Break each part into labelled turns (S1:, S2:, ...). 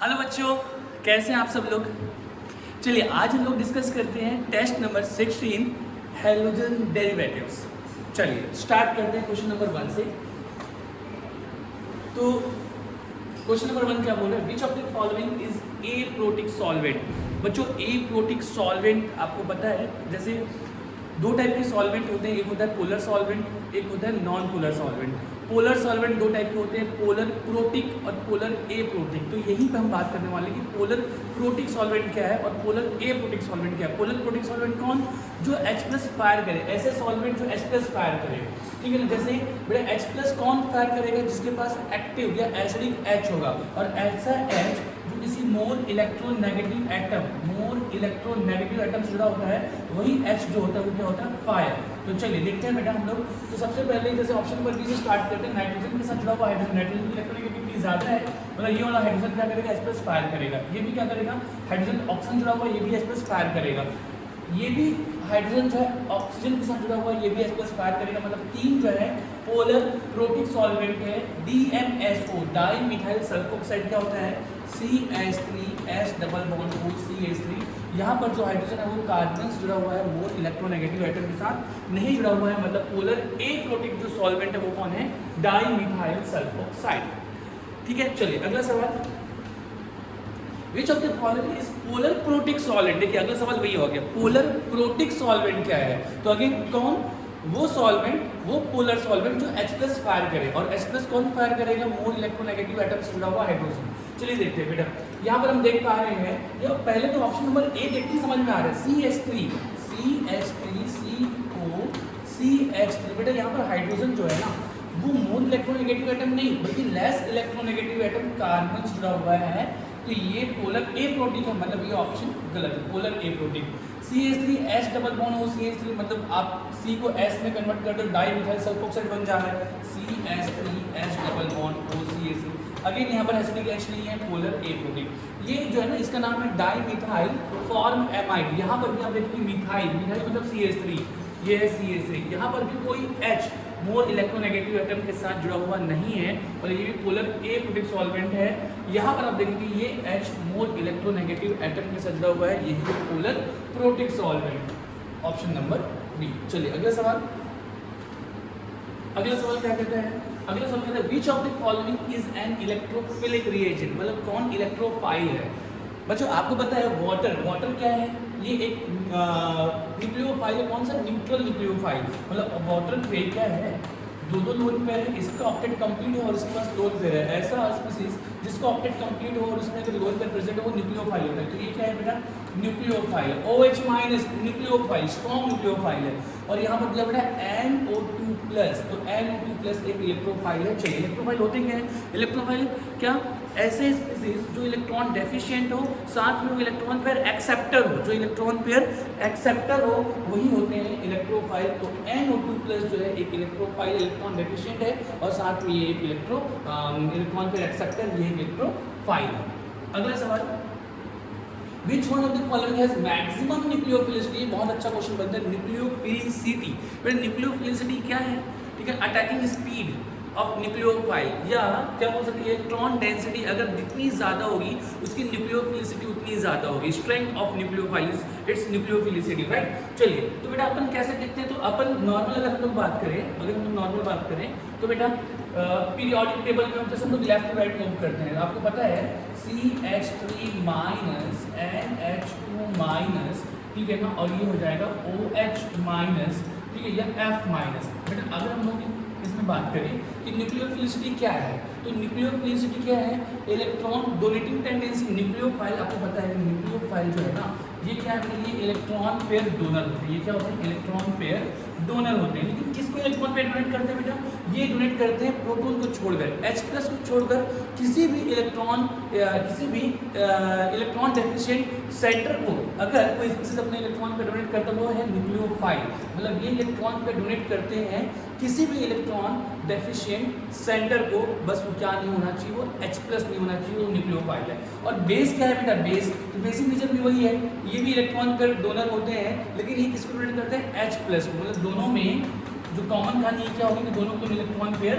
S1: Hello बच्चों, कैसे हैं आप सब लोग। चलिए आज हम लोग डिस्कस करते हैं टेस्ट नंबर 16 हैलोजन डेरिवेटिव्स। चलिए स्टार्ट करते हैं क्वेश्चन नंबर 1 से। तो क्वेश्चन नंबर 1 क्या बोल रहा है, which of the following is a protic solvent. बच्चों ए प्रोटिक सॉल्वेंट आपको पता है, जैसे दो टाइप के सॉल्वेंट होते हैं, एक होता है पोलर सॉल्वेंट, एक होता है non polar solvent. Polar solvent दो टाइप के होते हैं, पोलर प्रोटिक और पोलर ए प्रोटिक। तो यही पे हम बात करने वाले हैं कि पोलर प्रोटिक सॉल्वेंट क्या है और पोलर ए प्रोटिक सॉल्वेंट क्या है। पोलर प्रोटिक सॉल्वेंट कौन, जो H+ फायर करे, ऐसे सॉल्वेंट जो H+ फायर करे, ठीक है ना। जैसे बेटा H+ कौन फायर करेगा, जिसके पास एक्टिव या एसिडिक H होगा, और ऐसा H जो किसी मोर इलेक्ट्रोनेगेटिव एटम से जुड़ा होता है, वही H जो होता है वो क्या होता है, फायर। तो चलिए देखते हैं बेटा हम लोग। तो सबसे पहले जैसे ऑप्शन नंबर बी से स्टार्ट करते हैं, नाइट्रोजन के साथ जुड़ा हुआ हाइड्रोजन, नाइट्रोजन की इलेक्ट्रोनेगेटिविटी ज़्यादा है, मतलब ये वाला हाइड्रोजन क्या करेगा, H+ फायर करेगा। ये भी क्या करेगा, हाइड्रोजन ऑक्सीजन जुड़ा हुआ है, ये भी H+ फायर करेगा। ये भी हाइड्रोजन जो है ऑक्सीजन के साथ जुड़ा हुआ है, ये भी H+ फायर करेगा। मतलब तीन जो है पोलर प्रोटिक सॉल्वेंट है। DMSO डाई मिथाइल सल्फोक्साइड क्या होता है, CH3H double bond O CH3। यहाँ पर जो हाइड्रोजन है वो कार्बन से जुड़ा हुआ है, वो इलेक्ट्रोनेगेटिव एटम के साथ नहीं जुड़ा हुआ है। मतलब पोलर ए प्रोटिक जो सॉल्वेंट है वो कौन है, डाई मिथाइल सल्फोक्साइड। ठीक है, चलिए अगला सवाल, which of the following is polar protic solvent. देखिए अगला सवाल वही हो गया, पोलर प्रोटिक सॉल्वेंट क्या है। तो अगेन कौन, वो सॉल्वेंट, वो पोलर सॉल्वेंट जो H+ फायर करे, और H+ कौन फायर करेगा, मोर इलेक्ट्रोनेगेटिव एटम से जुड़ा हुआ हाइड्रोजन। चलिए देखते हैं बेटा, यहाँ पर हम देख पा रहे हैं, ये पहले तो ऑप्शन नंबर ए देखते समझ में आ रहा है, CH3 CO CH3। बेटा यहाँ पर हाइड्रोजन जो है ना, वो मोर इलेक्ट्रोनेगेटिव एटम नहीं बल्कि लेस इलेक्ट्रोनेगेटिव एटम कार्बन से जुड़ा हुआ है। तो ये पोलर ए प्रोटिक है, मतलब ये ऑप्शन गलत है, पोलर ए प्रोटिक। CH3H डबल बॉन्ड हो, CH3 मतलब आप C को S में कन्वर्ट कर दो, डाई मिथाइल सल्फोक्साइड बन जा रहा है, CH3H डबल बॉन्ड हो CH3। अगेन यहाँ पर एसिडिक H नहीं है, पोलर ए प्रोटिक। ये जो है ना, इसका नाम है डाई मिथाइल फॉर्म एमाइड। यहाँ पर भी आप देखिए मिथाइल, मिथाइल मतलब CH3, ये है CH3। यहाँ पर भी कोई H मोर इलेक्ट्रोनेगेटिव एटम के साथ जुड़ा हुआ नहीं है, और ये भी पोलर ए प्रोटिक सॉल्वेंट है। यहाँ पर आप देखेंगे ये H मोर इलेक्ट्रोनेगेटिव एटम के साथ जुड़ा हुआ है, यही है polar protic solvent, option number B. चलिए अगला सवाल, अगला सवाल क्या कहता है, अगला सवाल कहता है which of the following is an electrophilic reagent. मतलब कौन इलेक्ट्रोफाइल है। बच्चों आपको पता है वाटर, वाटर क्या है, ये एक न्यूक्लियोफाइल है। कौन सा, न्यूट्रल न्यूक्लियोफाइल। मतलब वाटर पे क्या है, दो लोन पेयर है, इसका ऑक्टेट कंप्लीट है और इसके पास लोन पेयर है। ऐसा स्पीसीज जिसका ऑक्टेट कंप्लीट हो और उसमें अगर लोन पेयर प्रेजेंट हो वो न्यूक्लियोफाइल होता है। तो ये क्या है बेटा, nucleophile. OH- nucleophile, strong nucleophile है। और यहाँ पर दिया बेटा NO2+, तो NO2+ एक इलेक्ट्रोफाइल है। चलिए इलेक्ट्रोफाइल होते क्या है, इलेक्ट्रोफाइल क्या, ऐसे स्पीसीज जो इलेक्ट्रॉन डेफिशिएंट हो, साथ में वो इलेक्ट्रॉन पेयर एक्सेप्टर हो, जो इलेक्ट्रॉन पेयर एक्सेप्टर हो वही होते हैं इलेक्ट्रोफाइल। तो NO2+ जो है एक इलेक्ट्रोफाइल, इलेक्ट्रॉन डेफिशिएंट है, और साथ में ये एक इलेक्ट्रॉन पेयर एक्सेप्टर, ये इलेक्ट्रोफाइल है। अगला सवाल, Which one of the following has maximum nucleophilicity। ये बहुत अच्छा क्वेश्चन बनता है, न्यूक्लियोफिलिसिटी। फिर न्यूक्लियोफिलिसिटी क्या है, ठीक है, अटैकिंग स्पीड ऑफ न्यूक्लियोफाइल, या क्या बोल सकते हैं इलेक्ट्रॉन डेंसिटी अगर जितनी ज़्यादा होगी उसकी न्यूक्लियोफिलिसिटी उतनी ज़्यादा होगी। Strength of nucleophile it's nucleophilicity, right. चलिए तो बेटा अपन कैसे देखते हैं, तो अपन नॉर्मल अगर हम लोग बात करें, अगर हम नॉर्मल बात करें तो बेटा पीरियोडिक टेबल में हम जैसे हम लोग लेफ्ट टू राइट मूव करते हैं, आपको पता है CH3- NH2-, ठीक है ना, और ये हो जाएगा OH-, ठीक है, या F-। बेटा अगर हम लोग इसमें बात करें कि न्यूक्लियोफिलिसिटी क्या है, तो न्यूक्लियोफिलिसिटी क्या है, इलेक्ट्रॉन डोनेटिंग टेंडेंसी। न्यूक्लियोफाइल आपको पता है, न्यूक्लियोफाइल जो है ना, ये क्या है, ये इलेक्ट्रॉन पेयर डोनर होते हैं। ये क्या होते हैं, इलेक्ट्रॉन पेयर डोनर होते हैं। लेकिन किसको इलेक्ट्रॉन पेयर डोनेट करते हैं बेटा, ये डोनेट करते हैं प्रोटॉन को छोड़कर, H+ को छोड़कर किसी भी इलेक्ट्रॉन डेफिशिएंट सेंटर को अगर कोई स्पीसीज अपने इलेक्ट्रॉन पे डोनेट करता है वो है न्यूक्लियोफाइल। मतलब ये इलेक्ट्रॉन पे डोनेट करते हैं किसी भी इलेक्ट्रॉन डेफिशिएंट सेंटर को, बस वो क्या नहीं होना चाहिए, वो H+ नहीं होना चाहिए, वो न्यूक्लियोफाइल है। और बेस क्या है बेटा, बेस, तो बेसिक नेचर भी वही है, ये भी इलेक्ट्रॉन पेयर डोनर होते हैं, लेकिन ये किसको डोनेट करते हैं, H+ को। मतलब दोनों में जो कॉमन कहानी क्या होगी कि दोनों को इलेक्ट्रॉन पेयर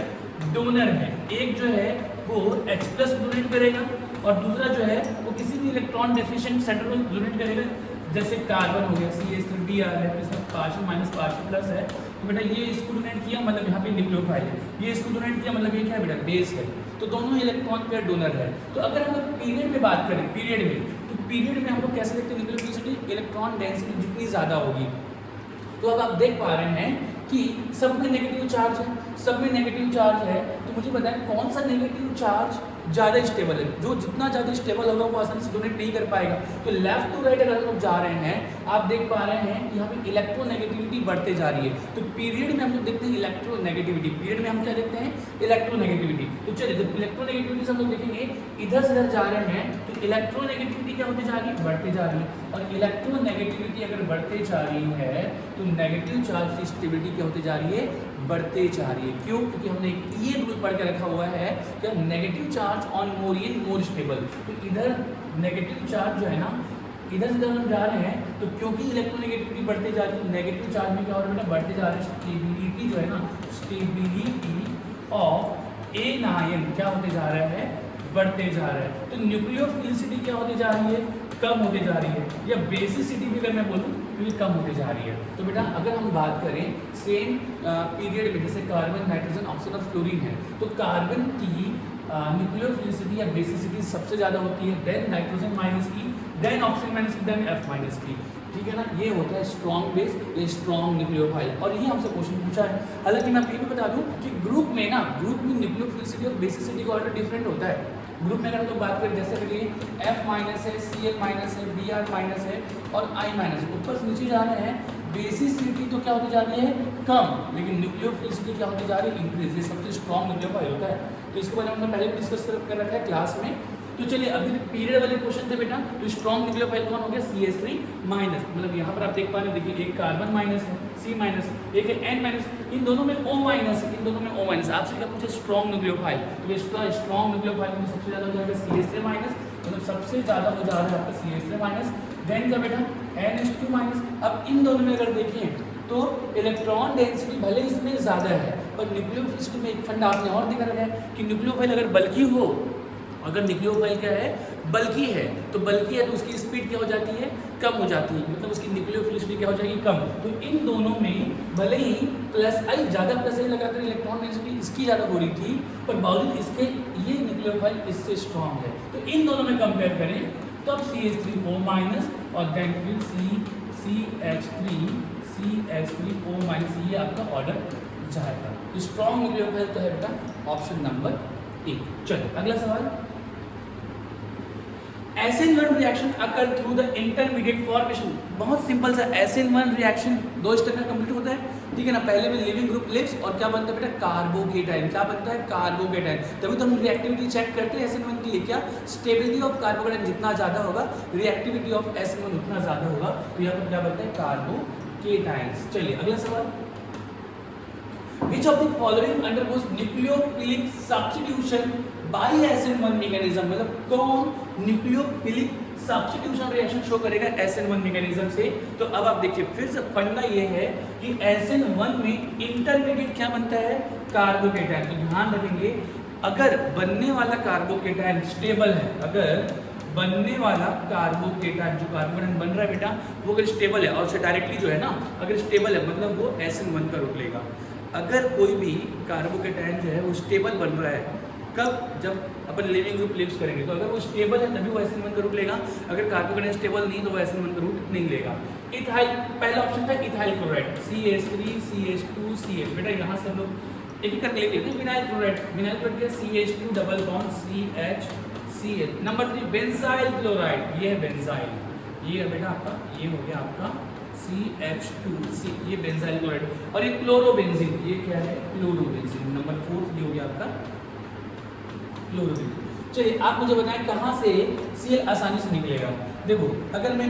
S1: डोनर है। एक जो है वो H प्लस डोनेट करेगा और दूसरा जो है वो किसी भी इलेक्ट्रॉन डेफिशिएंट सेंटर को डोनेट करेगा। जैसे कार्बन हो गया CH3Br है, इसमें पार्शियल माइनस पार्शियल प्लस है, तो बेटा ये इसको डोनेट किया मतलब यहाँ पे न्यूक्लियोफाइल है, ये इसको डोनेट किया मतलब ये क्या है बेटा बेस है, तो दोनों इलेक्ट्रॉन पेयर डोनर है। तो अगर हम लोग पीरियड में बात करें, पीरियड में, तो पीरियड में हम लोग कैसे देखते हैं न्यूक्लियोफिलिसिटी, इलेक्ट्रॉन डेंसिटी जितनी ज़्यादा होगी। तो अब आप देख पा रहे हैं कि सब में नेगेटिव चार्ज है, सब में नेगेटिव चार्ज है, तो मुझे बताएं कौन सा नेगेटिव चार्ज ज़्यादा स्टेबल है। जो जितना ज़्यादा स्टेबल होगा वो आसानी से डोनेट नहीं कर पाएगा। तो लेफ्ट टू राइट अगर हम लोग जा रहे हैं, आप देख पा रहे हैं कि यहाँ पे इलेक्ट्रोनेगेटिविटी बढ़ते जा रही है। तो पीरियड में हम लोग देखते हैं इलेक्ट्रोनेगेटिविटी, पीरियड में हम क्या देखते हैं इलेक्ट्रोनेगेटिविटी। तो चलिए जब इलेक्ट्रोनेगेटिविटी से हम लोग देखेंगे इधर से इधर जा रहे हैं, तो इलेक्ट्रोनेगेटिविटी क्या होती जा रही है, बढ़ती जा रही है। और इलेक्ट्रोनेगेटिविटी अगर बढ़ते जा रही है तो नेगेटिव चार्ज की स्टेबिलिटी क्या होती जा रही है, बढ़ते जा रही है। क्यों? क्योंकि हमने ये रूल पढ़ के रखा हुआ है कि negative charge on more in more stable. तो इधर नेगेटिव चार्ज जो है ना, इधर से हम जा रहे हैं, तो क्योंकि इलेक्ट्रोनेगेटिविटी बढ़ते जा रही है, नेगेटिव चार्ज में क्या हो रहा है बेटा, बढ़ते जा रहे हैं। स्टेबिलिटी जो है ना, स्टेबिलिटी ऑफ ए नायन क्या होते जा रहा है, बढ़ते जा रहा है। तो न्यूक्लियोफिलिसिटी क्या होती जा रही है, कम होती जा रही है। या बेसिसिटी भी अगर मैं बोलूँ तो ये कम होती जा रही है। तो बेटा अगर हम बात करें सेम पीरियड में, जैसे कार्बन, नाइट्रोजन, ऑक्सीजन और फ्लोरीन है, तो कार्बन की न्यूक्लियोफिलिसिटी या बेसिसिटी सबसे ज़्यादा होती है, देन नाइट्रोजन माइनस की, देन ऑक्सीजन माइनस की, देन F माइनस की। ठीक है ना, ये होता है स्ट्रॉन्ग बेस, ये स्ट्रॉन्ग न्यूक्लियोफाइल। और ये हमसे क्वेश्चन पूछा है। हालांकि मैं आपको ये भी बता दूं कि ग्रुप में ना, ग्रुप में न्यूक्लियोफिलिसिटी और बेसिसिटी का ऑर्डर डिफरेंट होता है। ग्रुप में अगर हम लोग बात करें, जैसे के लिए F माइनस है, Cl माइनस है, Br माइनस है और I माइनस है, ऊपर से नीचे जा रहे हैं। बेसिसिटी तो क्या होती जा रही है, कम, लेकिन न्यूक्लियोफिलिसिटी क्या होती जा रही है, इंक्रीज। ये सबसे स्ट्रॉन्ग न्यूक्लियोफाइल होता है। तो इसके बारे में हमने पहले भी डिस्कस कर रखा है क्लास में। तो चलिए अभी पीरियड वाले क्वेश्चन थे बेटा। तो स्ट्रॉन्ग न्यूक्लियोफाइल कौन हो गया, CH3 माइनस, मतलब यहाँ पर आप देख पा रहे हैं, देखिए एक कार्बन माइनस है, C माइनस, एक है N माइनस, इन दोनों में O माइनस है, इन दोनों में O माइनस। आपसे क्या पूछे, स्ट्रॉन्ग न्यूक्लियोफाइल, तो इसका स्ट्रॉन्ग न्यूक्लियोफाइल में सबसे ज़्यादा हो जाएगा CH3 माइनस, मतलब सबसे ज़्यादा हो जा रहा है आपका CH3 माइनस, देन क्या बेटा NH2 माइनस। अब इन दोनों में अगर देखें तो इलेक्ट्रॉन डेंसिटी भले इसमें ज़्यादा है, पर न्यूक्लियोफिलिसिटी में एक फंडा आपने और देखा है कि न्यूक्लियोफाइल अगर बल्कि हो, अगर न्यूक्लियोफाइल क्या है, बल्कि है, तो बल्कि है तो उसकी स्पीड क्या हो जाती है, कम हो जाती है, मतलब उसकी न्यूक्लियोफिलिसिटी क्या हो जाएगी, कम। तो इन दोनों में भले ही प्लस आई ज़्यादा प्लस आई लगाकर इलेक्ट्रॉन डेंसिटी इसकी ज़्यादा हो रही थी, पर बावजूद इसके ये न्यूक्लियोफाइल इससे स्ट्रॉन्ग है। तो इन दोनों में कंपेयर करें तो अब CH3O माइनस और देन फिर CH3O माइनस, ये आपका ऑर्डर जाएगा। तो स्ट्रॉन्ग न्यूक्लियोफाइल तो है बेटा ऑप्शन नंबर ए। चलो अगला सवाल, SN1 reaction occur through the intermediate formation. बहुत सिंपल सा SN1 रिएक्शन 2 स्टेप में कंप्लीट होता है। ठीक है ना, पहले में लिविंग ग्रुप लिव्स और क्या बनता है बेटा, कार्बोकेटाइन। क्या बनता है, कार्बोकेटाइन। तभी तो हम रिएक्टिविटी चेक करते हैं SN1 के लिए, क्या स्टेबिलिटी ऑफ कार्बोकेटाइन जितना ज़्यादा होगा, रिएक्टिविटी ऑफ SN1 उतना ज़्यादा होगा। तो यहाँ पर क्या बनता है, कार्बोकेटाइन्स। चलिए अगला सवाल, Which of the following undergoes nucleophilic substitution by SN1 mechanism, मतलब कौन न्यूक्लियोफिलिक सब्स्टिट्यूशन रिएक्शन शो करेगा SN1 मैकेनिज्म से। तो अब आप देखिए फिर से फंडा ये है कि SN1 में इंटरमीडिएट क्या बनता है, कार्बोकेटाइन। तो ध्यान रखेंगे, अगर बनने वाला कार्बोकेटाइन स्टेबल है, अगर बनने वाला कार्बोकेटाइन जो कार्बोकेटाइन बन रहा है बेटा, वो अगर स्टेबल है और से डायरेक्टली जो है ना, अगर स्टेबल है मतलब वो SN1 का रूप लेगा। अगर कोई भी कार्बोकेटाइन जो है वो स्टेबल बन रहा है, कब, जब अपन लिविंग ग्रुप लिव्स करेंगे, तो अगर वो स्टेबल है तभी वो SN1 का रूप लेगा। अगर कार्बोकेटाइन स्टेबल नहीं तो वो SN1 का रूप नहीं लेगा। इथाइल, पहला ऑप्शन था ethyl chloride, CH3 CH2 CH। बेटा यहाँ से हम लोग एक एक करके लिख लेते हैं। विनाइल क्लोराइड, विनाइल क्लोराइड क्या, CH2 double bond CH। Number 3 benzyl chloride, ये है बेंजाइल, ये है बेटा आपका, ये हो गया आपका CH2C, ये बेंजाइल क्लोराइड। और ये क्लोरोबेंजीन, ये क्या है, क्लोरोबेंजीन। नंबर 4 ये हो गया आपका क्लोरोबेंजीन। चलिए आप मुझे बताएं कहाँ से Cl आसानी से निकलेगा। देखो अगर मैं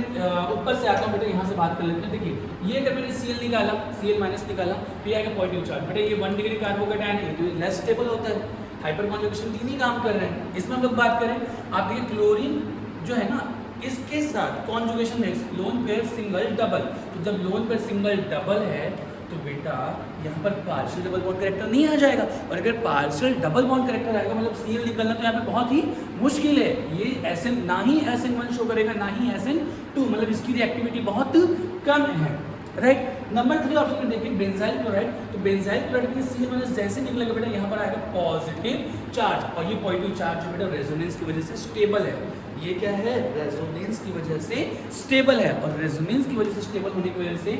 S1: ऊपर से आता हूँ बेटा, यहाँ से बात कर लेते हैं। देखिए ये अगर मैंने Cl निकाला, Cl माइनस निकाला, तो ये आएगा पॉजिटिव चार्ज। बेटा ये 1 डिग्री कार्बोकेटाइन है, तो लेस स्टेबल होता है, हाइपर कॉन्जुगेशन 3 ही काम कर रहे हैं। इसमें हम लोग बात करें, आप देखिए क्लोरीन जो है ना, इसके साथ कॉन्जुगेशन है लोन पेयर सिंगल डबल। तो जब लोन पेयर सिंगल डबल है तो बेटा यहाँ पर पार्शियल डबल बॉन्ड करेक्टर नहीं आ जाएगा, और अगर पार्शियल डबल बॉन्ड करेक्टर आएगा मतलब Cl निकलना तो यहाँ पे बहुत ही मुश्किल है। ये Sn ना ही Sn1 शो करेगा ना ही Sn2, मतलब इसकी रिएक्टिविटी बहुत कम है, राइट। नंबर 3 ऑप्शन में देखिए बेंजाइल क्लोराइड, तो बेंजाइल क्लोराइड की Cl- जैसे निकलेगा बेटा यहाँ पर आएगा पॉजिटिव चार्ज, और ये पॉजिटिव चार्ज जो बेटा रेजोनेंस की वजह से स्टेबल है। ये क्या है, रेजोनेंस की वजह से स्टेबल है, और रेजोनेंस की वजह से स्टेबल होने की वजह से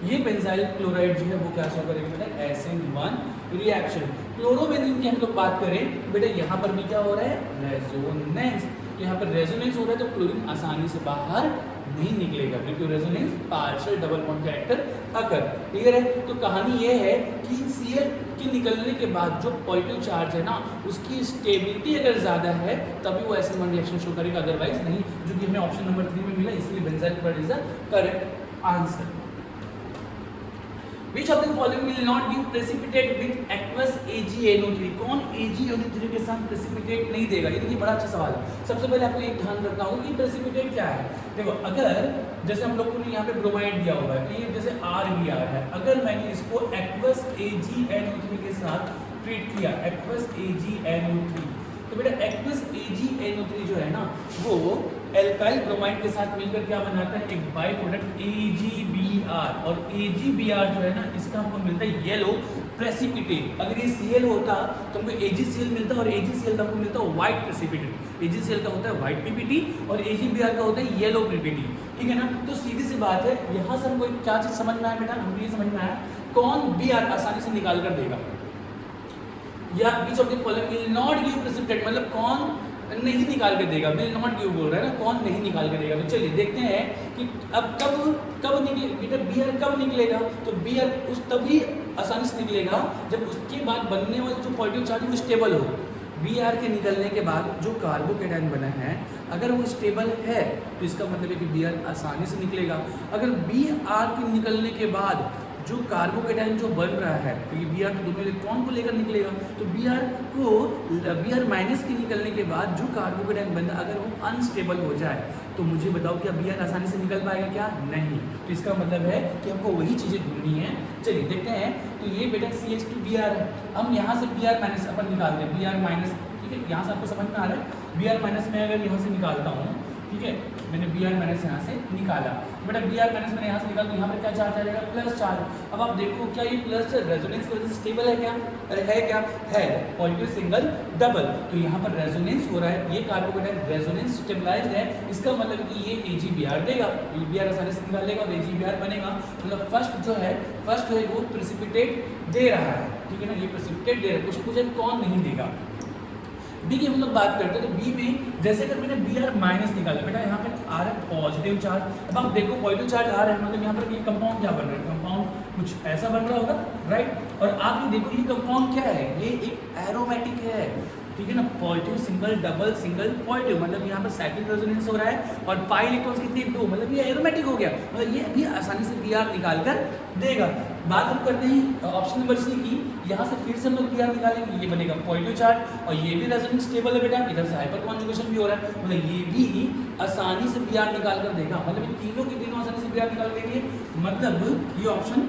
S1: ये बेंजाइल क्लोराइड जो है वो क्या शो करेगा बेटा, Sn1 रिएक्शन। क्लोरोबेंजीन की हम लोग बात करें बेटा, यहाँ पर भी क्या हो रहा है, रेजोनेंस। यहाँ पर रेजोनेंस हो रहा है तो क्लोरीन आसानी से बाहर नहीं निकलेगा, क्योंकि resonance partial double bond character occur, clear है। तो कहानी ये है कि Cl के निकलने के बाद जो पॉजिटिव चार्ज है ना, उसकी स्टेबिलिटी अगर ज़्यादा है तभी वो Sn1 रिएक्शन शो करेगा, अदरवाइज नहीं, जो कि हमें ऑप्शन नंबर 3 में मिला, इसलिए benzyl chloride is the correct answer. Which of the following will not give precipitate with aqueous AgNO3? कौन AgNO3 के साथ precipitate नहीं देगा? ये देखिए बड़ा अच्छा सवाल है। सबसे पहले आपको एक ध्यान रखना होगा कि precipitate क्या है। देखो, अगर जैसे हम लोगों ने यहाँ पे ब्रोमाइड दिया हुआ है, तो ये जैसे RBr है, अगर मैंने इसको aqueous AgNO3 के साथ ट्रीट किया, aqueous AgNO3, तो बेटा एक्वस AgNO3 जो है ना, वो एल्काइल ब्रोमाइड के साथ मिलकर क्या बनाता है, एक बाई प्रोडक्ट AgBr, और AgBr जो है ना, इसका हमको मिलता है येलो प्रेसिपिटेट। अगर ये Cl होता तो हमको AgCl मिलता, और AgCl का हमको मिलता है व्हाइट प्रेसिपिटेट। AgCl का होता है व्हाइट पीपीटी और AgBr का होता है येलो पीपीटी, ठीक है ना। तो सीधी सी बात है, यहाँ से हमको क्या चीज़ समझ में आया बेटा, हमको ये समझ में आया कौन Br आसानी से निकाल कर देगा, या which of the following will not give precipitate, मतलब कौन नहीं निकाल के देगा, विल नॉट गिव बोल रहा है ना, कौन नहीं निकाल के देगा। तो चलिए देखते हैं कि अब कब निकले बेटा, Br कब निकलेगा, तो Br उस तभी आसानी से निकलेगा जब उसके बाद बनने वाला जो पॉजिटिव चार्ज है वो स्टेबल हो। Br के निकलने के बाद जो कार्बोकेटाइन बना है अगर वो स्टेबल है तो इसका मतलब है कि Br आसानी से निकलेगा। अगर Br के निकलने के बाद जो कार्बोकेटाइन जो बन रहा है, क्योंकि Br तो दोनों इलेक्ट्रॉन को लेकर निकलेगा, तो Br माइनस के निकलने के बाद जो कार्बोकेटाइन बन रहा है अगर वो अनस्टेबल हो जाए तो मुझे बताओ क्या Br आसानी से निकल पाएगा, क्या नहीं। तो इसका मतलब है कि हमको वही चीज़ें ढूंढनी है। चलिए देखते हैं, तो ये बेटा CH2Br है, हम यहाँ से Br माइनस अपन निकालते हैं, Br माइनस, ठीक है, यहाँ से आपको समझ में आ रहा है। Br माइनस में अगर यहाँ से निकालता हूँ, ठीक है, मैंने Br माइनस यहाँ से निकाला, बेटा Br माइनस मैंने यहाँ से निकाला, तो यहाँ पर क्या चार्ज आ जाएगा, प्लस चार्ज। अब आप देखो क्या ये प्लस रेजोनेंस की वजह से स्टेबल है क्या, अरे है क्या, है, पॉजिटिव सिंगल डबल, तो यहाँ पर रेजोनेंस हो रहा है, ये कार्बोकेटाइन रेजोनेंस स्टेबलाइज्ड है, इसका मतलब कि ये AgBr देगा, Br आसानी से निकालेगा और AgBr बनेगा, मतलब फर्स्ट जो है वो प्रेसिपिटेट दे रहा है, ठीक है ना, ये प्रेसिपिटेट दे रहा है, कुछ पूछे कौन नहीं देगा। बी की हम लोग बात करते हैं, तो बी में जैसे अगर मैंने Br माइनस निकाला, बेटा यहाँ पर आ रहा है पॉजिटिव चार्ज। अब आप देखो पॉजिटिव चार्ज आ रहा है, मतलब यहाँ पर ये कंपाउंड क्या बन रहा है, कंपाउंड कुछ ऐसा बन रहा होगा, राइट। और आप ये देखो ये कंपाउंड क्या है, ये एक एरोमेटिक है, ठीक है ना, positive single double single positive, मतलब यहाँ पर साइक्लिक रेजोनेंस हो रहा है, और पाई इलेक्ट्रॉन्स कितने, 2, मतलब ये एरोमेटिक हो गया, मतलब ये भी आसानी से Br निकाल कर देगा। बात हम करते हैं ऑप्शन नंबर सी की, यहाँ से फिर से हम लोग Br निकालेंगे, ये बनेगा पॉजिटिव चार्ज, और ये भी रेजोनेंस स्टेबल है बेटा, इधर से हाइपर कॉन्जुगेशन भी हो रहा है, मतलब ये भी आसानी से Br निकाल कर देगा, मतलब ये तीनों के तीनों आसानी से Br निकाल देंगे, मतलब ये ऑप्शन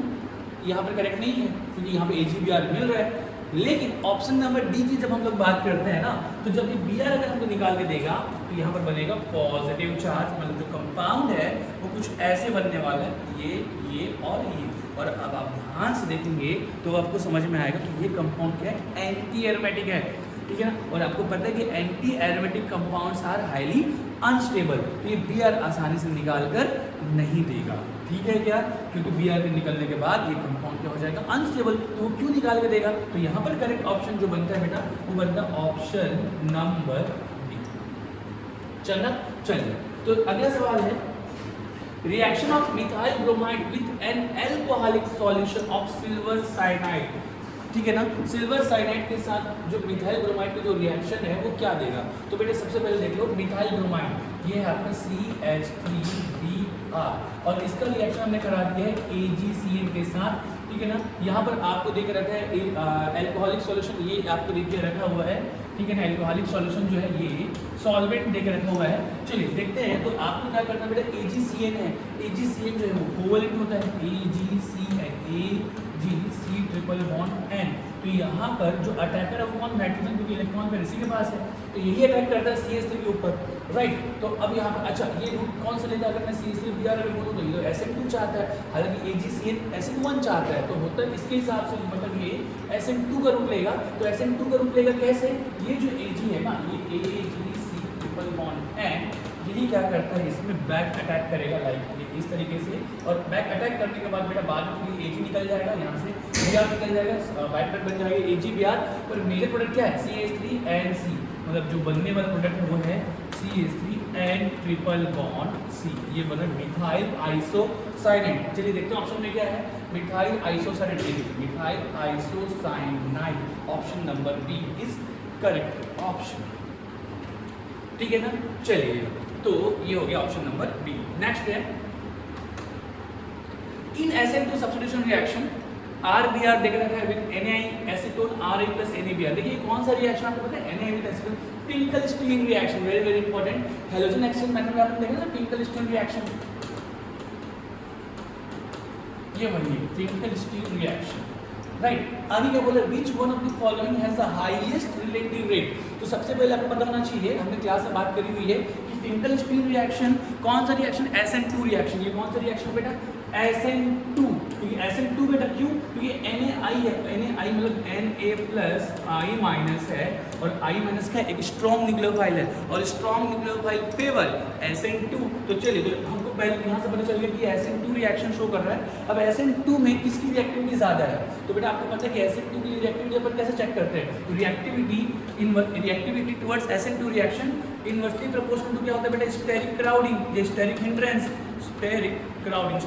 S1: यहाँ पर करेक्ट नहीं है, क्योंकि यहाँ पे AgBr मिल रहा है। लेकिन ऑप्शन नंबर डी की जब हम लोग बात करते हैं ना, तो जब ये Br अगर हमको निकाल के देगा तो यहाँ पर बनेगा पॉजिटिव चार्ज, मतलब जो कंपाउंड है वो कुछ ऐसे बनने वाला है, ये और ये। और अब आप ध्यान से देखेंगे तो आपको समझ में आएगा कि ये कंपाउंड क्या है, एंटी एरोमेटिक है, ठीक है ना। और आपको पता है कि anti aromatic compounds are highly unstable, तो ये Br आसानी से निकाल कर नहीं देगा, ठीक है क्या, क्योंकि Br के निकलने के बाद ये कंपाउंड क्या हो जाएगा, अनस्टेबल, तो वो क्यों निकाल के देगा। तो यहाँ पर करेक्ट ऑप्शन जो बनता है बेटा वो बनता है ऑप्शन नंबर डी। चलिए तो अगला सवाल है, reaction of methyl bromide with an alcoholic solution of silver cyanide, ठीक है ना, सिल्वर साइनाइड के साथ जो मिथाइल ब्रोमाइड का जो रिएक्शन है वो क्या देगा। तो बेटे सबसे पहले देख लो, मिथाइल ब्रोमाइड ये है आपका CH3Br, और इसका रिएक्शन हमने करा दिया है AgCN के साथ, ठीक है ना। यहाँ पर आपको देख रखा है एल्कोहलिक सॉल्यूशन, ये आपको देख के रखा हुआ है, ठीक है ना, एल्कोहलिक सॉल्यूशन जो है ये सॉल्वेंट देख रखा हुआ है। चलिए देखते हैं, तो आपको क्या करना है बेटा, AgCN है, AgCN जो है वो कोवैलेंट होता है, AgCN AgC triple bond N। तो यहाँ पर जो अटैकर है वो कौन, नाइट्रोजन, क्योंकि इलेक्ट्रॉन पे इसी के पास है, तो यही अटैक करता है CH3 के ऊपर, राइट। तो अब यहाँ पर अच्छा ये रूट कौन सा लेता है, अगर मैं CH3Br अगर बोलूँ तो ये तो Sn2 चाहता है, हालांकि AgCN Sn1 चाहता है, तो होता है इसके हिसाब से मतलब ये Sn2 का रूट लेगा। तो Sn2 का रूट लेगा कैसे, ये जो Ag है ना, ये AgC ट्रिपल बॉन्ड N, यही क्या करता है इसमें बैक अटैक करेगा, लाइक इस तरीके से, और बैक अटैक करने के बाद बेटा बाद में Ag निकल जाएगा, यहाँ से Br निकल जाएगा, बाय प्रोडक्ट बन जाएगा AgBr। पर मेजर प्रोडक्ट क्या है, CH3NC, मतलब जो बनने वाला प्रोडक्ट है वो है CH3N ट्रिपल बॉन्ड C, ये बना मिथाइल आइसोसाइनाइड। चलिए देखते हैं ऑप्शन में क्या है, methyl isocyanide, methyl isocyanide, option number B is correct option, ठीक है ना। चलिए तो ये हो गया ऑप्शन नंबर बी। नेक्स्ट है, इन Sn2 सब्स्टिट्यूशन रिएक्शन RBr देख रखा है with NaI acetone Ra plus NaBr। देखिए कौन सा रिएक्शन आपको पता है, NaI with acetone, Finkel-Stein reaction, very very important. Halogen exchange method में आपने देखा ना फिंकल-स्टीन रिएक्शन, ये वही फिंकल-स्टीन रिएक्शन, राइट। आगे क्या बोला, which one of the following has the highest relative rate. तो सबसे पहले आपको पता होना चाहिए, हमने क्लास में बात करी हुई है कि फिंकल-स्टीन रिएक्शन कौन सा रिएक्शन, Sn2 रिएक्शन। ये कौन सा रिएक्शन बेटा, Sn2, क्योंकि Sn2 बेटा क्यों, क्योंकि NaI है, NaI मतलब Na प्लस I माइनस है, और I माइनस का एक स्ट्रॉन्ग न्यूक्लियोफाइल है, और स्ट्रॉन्ग न्यूक्लियोफाइल फेवर Sn2। तो चलिए तो हमको पहले यहाँ से पता चल गया कि Sn2 रिएक्शन शो कर रहा है। अब Sn2 में किसकी रिएक्टिविटी ज़्यादा है, तो बेटा आपको पता है कि Sn2 की रिएक्टिविटी अपन कैसे चेक करते हैं, तो reactivity towards Sn2 reaction inversely proportional to क्या होता है बेटा, स्टेरिक क्राउडिंग, ये स्टेरिक हिंड्रेंस, स्टेरिक क्राउडिंग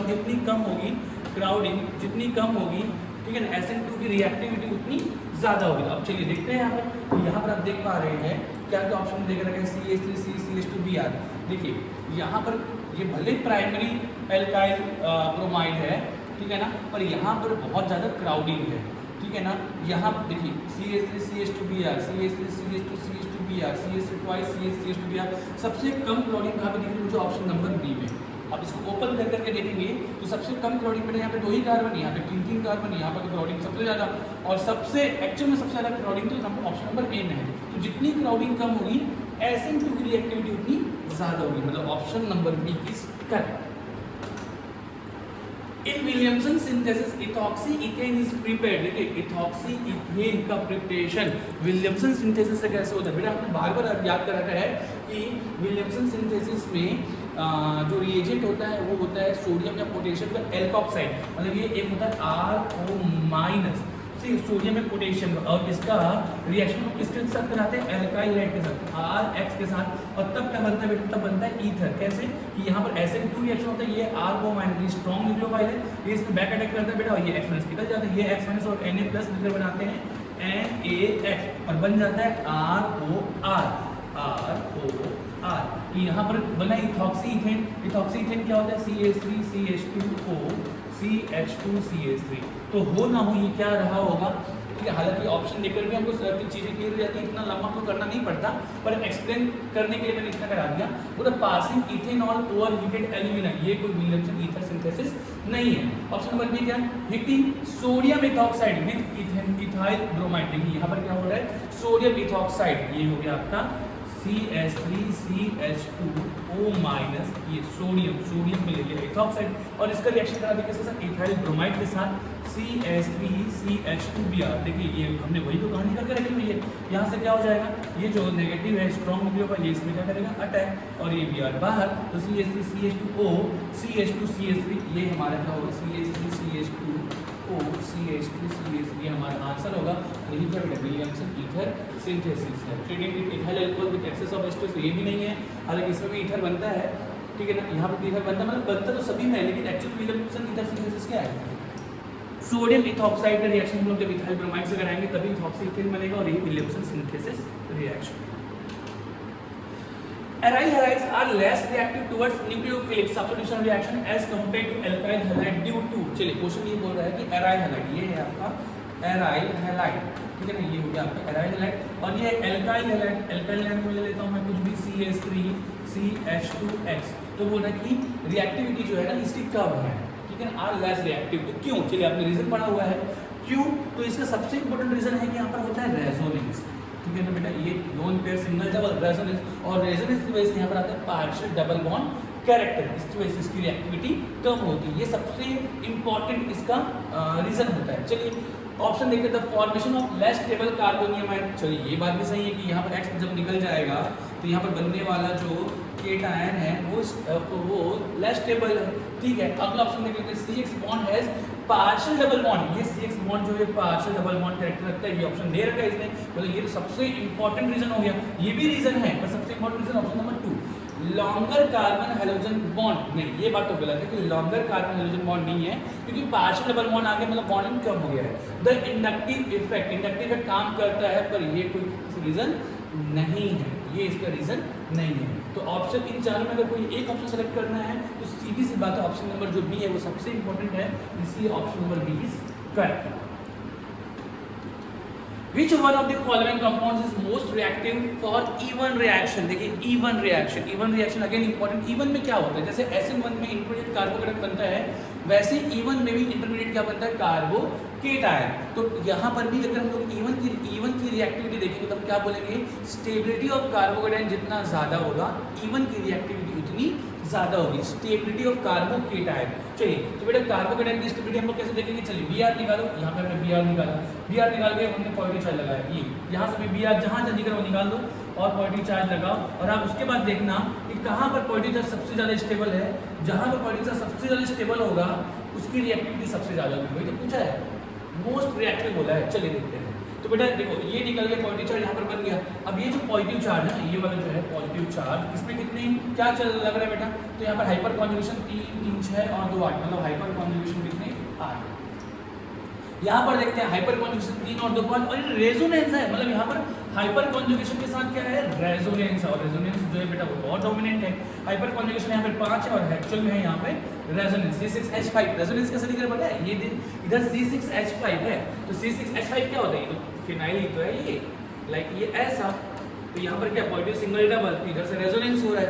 S1: जितनी कम होगी, क्राउडिंग जितनी कम होगी, ठीक है ना, Sn2 की रिएक्टिविटी उतनी ज़्यादा होगी। अब चलिए देखते हैं यहाँ पर, तो यहाँ पर आप देख पा रहे हैं क्या क्या ऑप्शन देख रखे हैं, CH3C CH2Br। देखिए यहाँ पर ये भले प्राइमरी एल्काइल ब्रोमाइड है, ठीक है ना, पर यहाँ पर बहुत ज़्यादा क्राउडिंग है, ठीक है ना। यहाँ देखिए CH3 CH2Br, CH3 CH2 CH2Br, CH3 twice CH2Br, सबसे कम क्राउडिंग कहाँ पे दिख रही है मुझे, ऑप्शन नंबर बी में। आप इसको ओपन कर करके देखेंगे तो सबसे कम क्राउडिंग में यहाँ पे 2 ही कार्बन, यहाँ पे 3 कार्बन, यहाँ पर क्राउडिंग सबसे ज़्यादा, और सबसे एक्चुअल में सबसे ज़्यादा क्राउडिंग तो ऑप्शन नंबर ए में है। तो जितनी क्राउडिंग कम होगी Sn2 की रिएक्टिविटी उतनी ज़्यादा होगी, मतलब option number B is correct. In Williamson synthesis ethoxy ethane is prepared. देखिए इथॉक्सी इथेन का प्रिपरेशन विलियमसन सिंथेसिस से कैसे होता है, बेटा आपने बार बार याद कर रखा है कि विलियमसन सिंथेसिस में जो रिएजेंट होता है वो होता है सोडियम या पोटेशियम का एल्कोक्साइड, मतलब ये एक होता है RO- सोडियम में पोटेशियम, और इसका रिएक्शन को किसके साथ कराते हैं, एल्काइल हाइड के साथ, RH के साथ, और तब क्या बनता है बेटा, तब बनता है ईथर। कैसे कि यहाँ पर Sn2 रिएक्शन होता है, ये RO- स्ट्रॉन्ग न्यूक्लियोफाइल है, ये इसमें बैक अटैक करता है बेटा, और ये X- निकल जाता है, ये X- और Na प्लस मिलकर बनाते हैं NaH, और बन जाता है ROR। यहाँ पर बना इथॉक्सी इथेन। इथॉक्सी इथेन क्या होता है, CH3 CH2O CH2CH3। तो हो ना हो ये क्या रहा होगा, ठीक है। हालांकि ऑप्शन देकर भी हमको चीज़ें क्लियर हो जाती है, इतना लंबा तो करना नहीं पड़ता, पर एक्सप्लेन करने के लिए मैंने इतना करा दिया। वो passing ethanol over heated alumina, ये कोई विलियमसन ईथर सिंथेसिस नहीं है। ऑप्शन नंबर बी क्या, heating sodium ethoxide with ethyl bromide. देखिए यहाँ पर क्या हो रहा है, सोडियम इथॉक्साइड, ये हो गया आपका CH3CH2O-, ये सोडियम में ले लिया इथॉक्साइड, और इसका रिएक्शन करा दिया किसके साथ, इथाइल ब्रोमाइड के साथ, CH3CH2Br। देखिए ये हमने वही तो कहानी करके रखी हुई है। यहाँ से क्या हो जाएगा, ये जो नेगेटिव है स्ट्रॉन्ग न्यूक्लियोफाइल, ये इसमें क्या करेगा, अटैक, और ये Br बाहर, तो CH3CH2O CH2CH3, ये हमारा क्या होगा, CH3CH2O CH2CH3 हमारा आंसर होगा। यही क्या बेटा, विलियमसन ईथर सिंथेसिस है। Treating with ethyl alcohol with excess of ester, ये भी नहीं है, हालांकि इसमें भी ईथर बनता है, ठीक है ना। यहाँ पर ईथर बनता है, मतलब बनता तो सभी में है, लेकिन एक्चुअल विलियमसन ईथर सिंथेसिस क्या है, सोडियम इथॉक्साइड का रिएक्शन हम लोग जब इथाइल ब्रोमाइड से कराएंगे तभी इथॉक्सी इथेन बनेगा, और यही Williamson synthesis reaction. Aryl halides are less reactive towards nucleophilic substitution reaction as compared to alkyl halide due to, चलिए क्वेश्चन ये बोल रहा है कि aryl halide, ये है आपका aryl halide, ठीक है ना, ये हो गया आपका aryl halide, और ये alkyl halide में ले लेता हूँ मैं कुछ भी CH3 CH2X। तो बोल रहा है कि रिएक्टिविटी जो है ना इसकी कम है, ठीक है, आर लेस रिएक्टिव। तो क्यों, चलिए आपने रीजन पढ़ा हुआ है क्यों। तो इसका सबसे इंपॉर्टेंट रीजन है कि यहाँ पर होता है रेजोनेंस, ठीक है ना बेटा, ये lone pair single double resonance, और रेजोनेंस की वजह से यहाँ पर आता है पार्शियल डबल बॉन्ड कैरेक्टर, इसकी वजह से इसकी रिएक्टिविटी कम होती है। ये सबसे इंपॉर्टेंट इसका रीजन होता है। चलिए ऑप्शन देखते हैं, the formation of less stable carbonium ion. चलिए ये बात भी सही है कि यहाँ पर X जब निकल जाएगा तो यहाँ पर बनने वाला जो केटायन है वो लेस स्टेबल है, ठीक है। अगला ऑप्शन देख लेते हैं, CX bond has partial double bond. ये CX बॉन्ड जो है पार्शियल डबल बॉन्ड कैरेक्टर रखता है, ये ऑप्शन दे रखा है इसने, मतलब ये तो सबसे इंपॉर्टेंट रीजन हो गया। ये भी रीजन है पर सबसे important reason option number 2, longer carbon halogen bond. नहीं, ये बात तो गलत है कि लॉन्गर कार्बन हेलोजन बॉन्ड नहीं है, क्योंकि पार्शियल डबल बॉन्ड आ गया मतलब बॉन्डिंग कम हो गया है। The inductive effect, inductive effect काम करता है पर ये कोई रीजन नहीं है, ये इसका रीजन नहीं है। तो ऑप्शन इन चारों में अगर कोई एक ऑप्शन सेलेक्ट करना है तो सीधी सी बात है ऑप्शन नंबर जो बी है वो सबसे इंपॉर्टेंट है, इसलिए option number B is correct. Which one of the following compounds is most reactive for even reaction? देखिए even reaction again important. even में क्या होता है, जैसे SN1 में इंटरमीडिएट कार्बोकेटायन बनता है, वैसे even में भी इंटरमीडिएट क्या बनता है, कार्बोकेटायन। तो यहाँ पर भी अगर हम लोग even की रिएक्टिविटी देखेंगे तो हम क्या बोलेंगे, स्टेबिलिटी ऑफ कार्बोकेटायन जितना ज़्यादा होगा even की रिएक्टिविटी उतनी ज़्यादा होगी, स्टेबिलिटी ऑफ कार्बोकेटायन। चलिए तो बेटा कार्बोकेटायन की स्टेबिलिटी हम लोग कैसे देखेंगे, चलिए Br निकालो, यहाँ पे हमने Br निकाला, Br निकाल के हमने पॉजिटिव चार्ज लगाया, ये यहाँ से भी Br जहाँ जल्दी करो निकाल दो और पॉजिटिव चार्ज लगाओ, और आप उसके बाद देखना कि कहाँ पर पॉजिटिव चार्ज सबसे ज़्यादा स्टेबल है, जहाँ पर पॉजिटिव चार्ज सबसे ज़्यादा स्टेबल होगा उसकी रिएक्टिविटी सबसे ज़्यादा होगी। वही तो पूछा है, मोस्ट रिएक्टिव बोला है। चलिए देखते हैं, तो बेटा देखो ये निकल गया पॉजिटिव चार्ज यहाँ पर बन गया। अब ये जो पॉजिटिव चार्ज है, ये वाला जो है पॉजिटिव चार्ज, इसमें कितने क्या चल लग रहा है बेटा, तो यहाँ पर हाइपर कॉन्जुगेशन 3, 3, 6 और 2, 8, मतलब हाइपर कॉन्जुगेशन कितने 8। यहाँ पर देखते हैं हाइपर कॉन्जुगेशन 3 और 2, 5 और ये रेजोनेंस है, मतलब यहाँ पर हाइपर कॉन्जुगेशन के साथ क्या है, रेजोनेंस, और रेजोनेंस जो है बेटा वो बहुत डोमिनेंट है। हाइपर कॉन्जुगेशन यहाँ पे 5 है और एक्चुअल में है यहाँ पे रेजोनेंस C6H5। रेजोनेंस कैसे दिख रहा है पता है, ये इधर C6H5 है, तो C6H5 क्या होता है, ये तो फिनाइल ही तो है ये, लाइक ये ऐसा, तो यहाँ पर क्या पॉजिटिव सिंगल डबल, इधर से रेजोनेंस हो रहा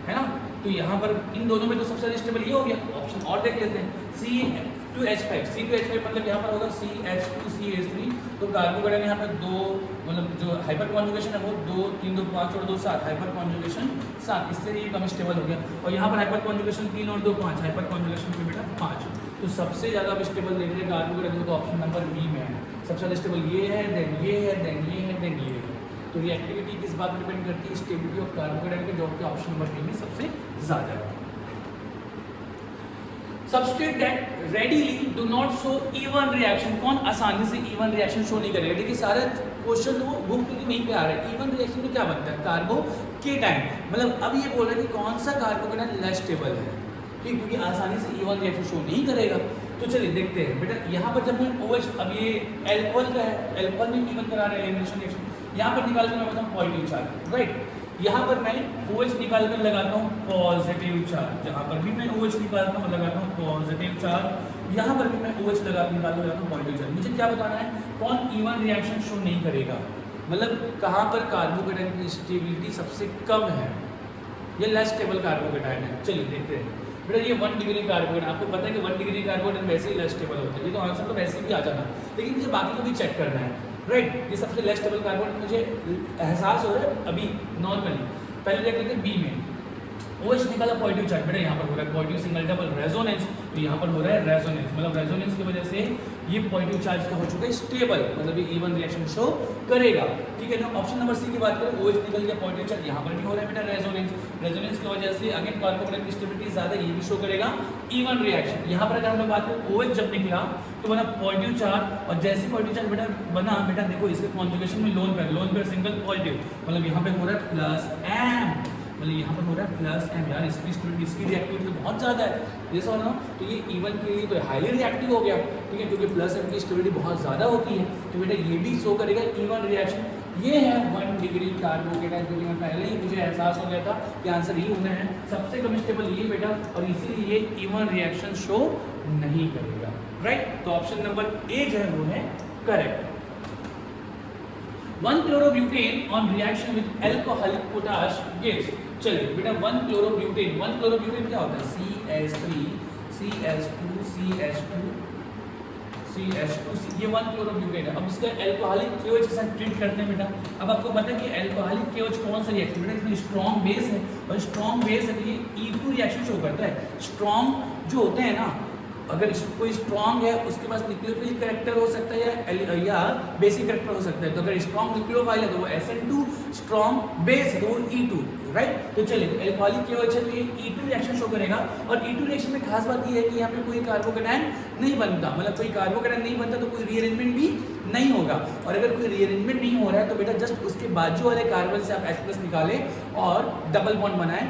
S1: है ना, तो यहाँ पर इन दोनों में तो सबसे ज्यादा स्टेबल ये हो गया। ऑप्शन और देख लेते हैं, C2H5 मतलब यहाँ पर होगा CH2CH3, तो कार्बोकेटायन यहाँ पर 2, मतलब जो हाइपर कॉन्जुगेशन है वो 2, 3, 2, 5 और 2, 7, हाइपर कॉन्जुगेशन 7, इससे ये कम स्टेबल हो गया। और यहाँ पर हाइपर कॉन्जुगेशन 3 और 2, 5, हाइपर कॉन्जुगेशन पे बेटा 5, तो सबसे ज़्यादा स्टेबल देख रहे कार्बोकेटायन, तो ऑप्शन नंबर बी में है। सबसे ज़्यादा स्टेबल ये है, देन ये है, देन ये है, देन ये है। तो रिएक्टिविटी किस बात पर डिपेंड करती है, स्टेबिलिटी ऑफ कार्बोकेटायन के, जो कि ऑप्शन नंबर बी में सबसे ज़्यादा है। Substrate that readily do not show even reaction, कौन आसानी से even reaction शो नहीं करेगा। देखिए सारे क्वेश्चन वो घूम फिर वहीं पे आ रहा है। even reaction में क्या बनता है, कार्बोकेटायन, मतलब अब ये बोल रहा है कि कौन सा कार्बोकेटायन लेस स्टेबल है, ठीक, क्योंकि आसानी से even reaction शो नहीं करेगा। तो चलिए देखते हैं बेटा, यहाँ पर जब मैं OH, अब ये एल्कोहल का है, एल्कोहल में even करा रहा है एलिमिनेशन रिएक्शन, यहाँ पर निकाल कर मैं बताऊँ पॉजिटिव चार्ज, राइट, यहाँ पर मैं OH निकाल कर लगाता हूँ पॉजिटिव चार्ज, जहाँ पर भी मैं OH निकालता हूँ लगाता हूँ पॉजिटिव चार्ज, यहाँ पर भी मैं OH लगाता हूँ पॉजिटिव चार्ज। मुझे क्या बताना है, कौन इवन रिएक्शन शो नहीं करेगा, मतलब कहाँ पर कार्बोकेटायन की स्टेबिलिटी सबसे कम है, ये लेस स्टेबल कार्बोकेटायन है। चलिए देखते हैं बेटा, ये 1 डिग्री कार्बोकेटायन, आपको पता है कि 1 डिग्री कार्बोकेटायन वैसे ही लेस स्टेबल होता है, ये तो आंसर तो वैसे भी आ जाना, लेकिन मुझे बाकी को भी चेक करना है, राइट। ये सबसे लेस स्टेबल कार्बोकेटायन मुझे एहसास हो रहा है अभी नॉर्मली। पहले देख लेते हैं बी में, OH निकाला पॉजिटिव चार्ज, बेटा यहाँ पर हो रहा है पॉजिटिव सिंगल डबल रेजोनेंस, तो यहाँ पर हो रहा है रेजोनेंस, मतलब रेजोनेंस की वजह से ये पॉजिटिव चार्ज का हो चुका है स्टेबल, मतलब ये इवन रिएक्शन शो करेगा, ठीक है ना। ऑप्शन नंबर सी की बात करें, OH निकल गया पॉजिटिव चार्ज, यहाँ पर भी हो रहा है बेटा रेजोनेंस, रेजोनेंस की वजह से अगेन कार्बोकेटायन की स्टेबिलिटी ज़्यादा, ये भी शो करेगा इवन रिएक्शन। यहाँ पर अगर हम लोग बात करें OH जब निकला तो बना पॉजिटिव चार्ज, और जैसे पॉजिटिव चार्ज बेटा बना, बेटा देखो इसके कॉन्जुगेशन में लोन पेयर सिंगल पॉजिटिव, मतलब यहाँ पे हो रहा है प्लस M, मतलब यहाँ पर हो रहा है प्लस M, यार इसकी रिएक्टिविटी तो बहुत ज़्यादा है, ये समझ लो, तो ये इवन के लिए तो हाईली रिएक्टिव हो गया, ठीक है, क्योंकि प्लस M की स्टेबिलिटी बहुत ज़्यादा होती है, तो बेटा ये भी शो करेगा इवन रिएक्शन। ये है 1 डिग्री कार्बोकेटायन, जो कि मैं पहले ही मुझे एहसास हो गया था कि आंसर ही होना है, सबसे कम स्टेबल ये बेटा, और इसीलिए ये इवन रिएक्शन शो नहीं करेगा, राइट। तो ऑप्शन नंबर ए जो है वो है correct. 1-chlorobutane on reaction with alcoholic potash gives, चलिए बेटा 1-chlorobutane क्या होता है, CH3 CH2 ये 1 क्लोरोब्यूटेन है। अब इसका अल्कोहलिक KOH के साथ ट्रीट करते हैं बेटा। अब आपको पता है कि अल्कोहलिक KOH कौन सा रिएक्शन बेटा, इसमें स्ट्रॉन्ग बेस है और स्ट्रॉन्ग बेस है तो ये E2 रिएक्शन शो करता है। स्ट्रॉन्ग जो होते हैं ना, अगर कोई स्ट्रॉन्ग है उसके पास न्यूक्लियोफिलिक कैरेक्टर हो सकता है या बेसिक कैरेक्टर हो सकता है। तो अगर स्ट्रॉन्ग न्यूक्लियोफाइल है तो वो SN2, स्ट्रॉन्ग बेस है तो वो E2, राइट। तो चलिए अल्कोहलिक KOH है तो ये E2 रिएक्शन शो करेगा। और E2 रिएक्शन में खास बात ये है कि यहाँ पे कोई कार्बोकेटायन नहीं बनता, मतलब कोई कार्बोकेटायन नहीं बनता तो कोई रीअरेंजमेंट भी नहीं होगा। और अगर कोई रीअरेंजमेंट नहीं हो रहा है तो बेटा जस्ट उसके बाजू वाले कार्बन से आप H+ निकालें और डबल बॉन्ड बनाएं।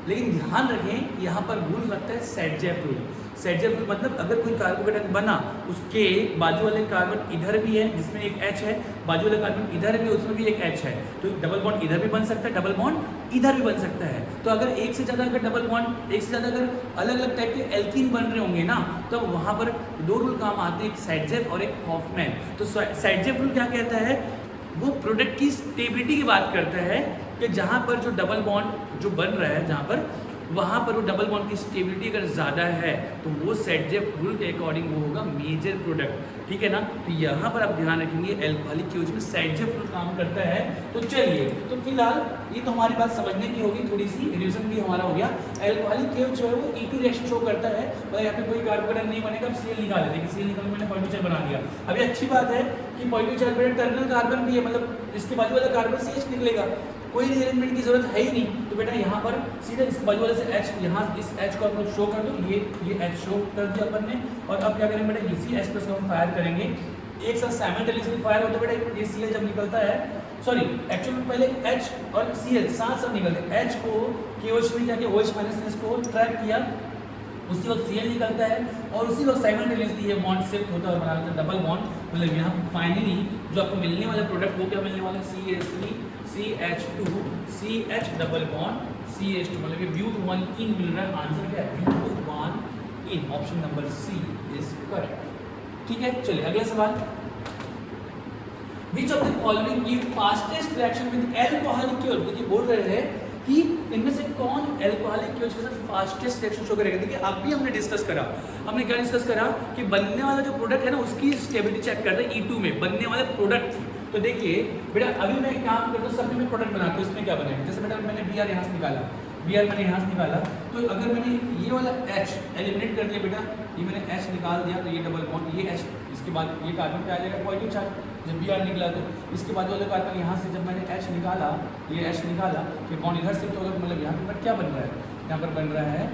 S1: लेकिन ध्यान रखें यहाँ पर रूल लगता है सेट-जेप रूल। सेट-जेप रूल मतलब अगर कोई कार्बोकेटायन बना उसके बाजू वाले कार्बन इधर भी है जिसमें एक H है, बाजू वाले कार्बन इधर भी उसमें भी एक H है, तो डबल बॉन्ड इधर भी बन सकता है, डबल बॉन्ड इधर भी बन सकता है। तो अगर एक से ज़्यादा अगर डबल बॉन्ड, एक से ज़्यादा अगर अलग अलग टाइप के एल्कीन बन रहे होंगे ना, तो वहाँ पर दो रूल काम आते हैं, एक सेट-जेप और एक हॉफमैन। तो सेट-जेप रूल क्या कहता है, वो प्रोडक्ट की स्टेबिलिटी की बात करता है कि जहाँ पर जो डबल बॉन्ड जो बन रहा है, जहाँ पर वहाँ पर वो डबल बॉन्ड की स्टेबिलिटी अगर ज़्यादा है तो वो सेट-जेप रूल के अकॉर्डिंग वो होगा मेजर प्रोडक्ट, ठीक है ना। तो यहाँ पर आप ध्यान रखेंगे अल्कोहलिक KOH में सेट-जेप रूल काम करता है। तो चलिए, तो फिलहाल ये तो हमारी बात समझने की होगी, थोड़ी सी रिविजन भी हमारा हो गया। अल्कोहलिक KOH जो है वो E2 रिएक्शन शो करता है, मतलब यहाँ पे कोई कार्बोकेटायन नहीं बनेगा। अब Cl निकाल लेते हैं, Cl निकाल मैंने पॉजिटिव चार्ज बना दिया। अभी अच्छी बात है कि पॉजिटिव चार्ज में टर्मिनल कार्बन भी है, मतलब इसके बाजू वाला कार्बन CH निकलेगा, कोई रीअरेंजमेंट की जरूरत है ही नहीं। तो बेटा यहाँ पर सीधे इस बाजू वाले से H, यहाँ इस H को आप लोग शो कर दो, ये H शो कर दिया अपन ने। और अब क्या करेंगे बेटा, इसी H+ को हम फायर करेंगे, एक साथ साइमल्टेनियसली फायर होता है बेटा। ये Cl जब निकलता है, सॉरी एक्चुअली पहले H और Cl साथ साथ निकलते हैं। H को KOH में क्या किया, OH- इसको ट्रैप किया, उसी वक्त Cl निकलता है और उसी वक्त साइमल्टेनियसली ये बॉन्ड शिफ्ट होता है और बनाता है डबल बॉन्ड। मतलब यहाँ फाइनली जो आपको मिलने वाला प्रोडक्ट वो क्या मिलने वाला है, CH3 CH2 CH double bond CH2, मतलब ये ब्यूट 1 इन मिल रहा है। आंसर क्या है, but 1 ene, option number C is correct. ठीक है, चलिए अगला सवाल। Which of the following give fastest reaction with alcoholic KOH? देखिए बोल रहे हैं कि इनमें से कौन अल्कोहलिक KOH के साथ फास्टेस्ट रिएक्शन शो करेगा। देखिए अभी हमने डिस्कस करा, हमने क्या डिस्कस करा कि बनने वाला जो प्रोडक्ट है ना उसकी स्टेबिलिटी चेक करते हैं E2 में बनने वाले प्रोडक्ट की। तो देखिए बेटा अभी मैं काम करता हूँ, सबने मैं प्रोडक्ट बनाता हूँ, इसमें क्या बनेगा, जैसे बेटा मैंने Br यहाँ से निकाला, Br मैंने यहाँ से निकाला, तो अगर मैंने ये वाला H एलिमिनेट कर दिया बेटा, ये मैंने H निकाल दिया तो ये डबल बॉन्ड, ये H, इसके बाद ये कार्बन पे आ जाएगा पॉजिटिव चार्ज। जब Br निकला तो इसके बाद वाले कार्बन यहाँ से जब मैंने H निकाला, ये H निकाला, फिर बॉन्ड इधर शिफ्ट होगा, मतलब यहाँ पर क्या बन रहा है, यहाँ पर बन रहा है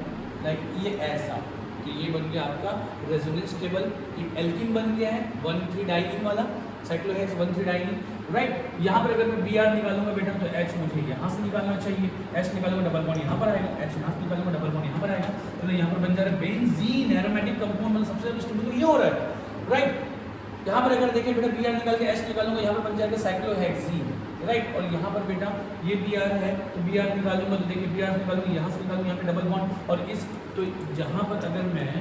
S1: लाइक ये ऐसा, तो ये बन गया आपका रेजोनेंस टेबल, एक एल्कीन बन गया है 1,3-डाइईन वाला, साइक्लोहेक्स 1,3-डाइईन, राइट। यहाँ पर अगर मैं Br निकालूंगा बेटा तो H मुझे यहाँ से निकालना चाहिए, H निकालूंगा डबल बॉन्ड यहाँ पर आएगा, H यहाँ से निकालूंगा डबल बॉन्ड यहाँ पर आएगा, तो यहाँ पर बन जा रहा है बेंजीन एरोमेटिक कंपाउंड, मतलब सबसे ज्यादा स्टेबल तो ये हो रहा है, राइट। यहाँ पर अगर देखिए बेटा Br निकाल के H निकालूंगा, यहाँ पर बन जाएगा साइक्लोहेक्सीन, राइट। और यहाँ पर बेटा ये Br है तो Br निकालूंगा तो देखिए Br निकालूंगा, यहाँ से निकालूंगा, यहाँ पे डबल बॉन्ड, और इस तो जहाँ पर अगर मैं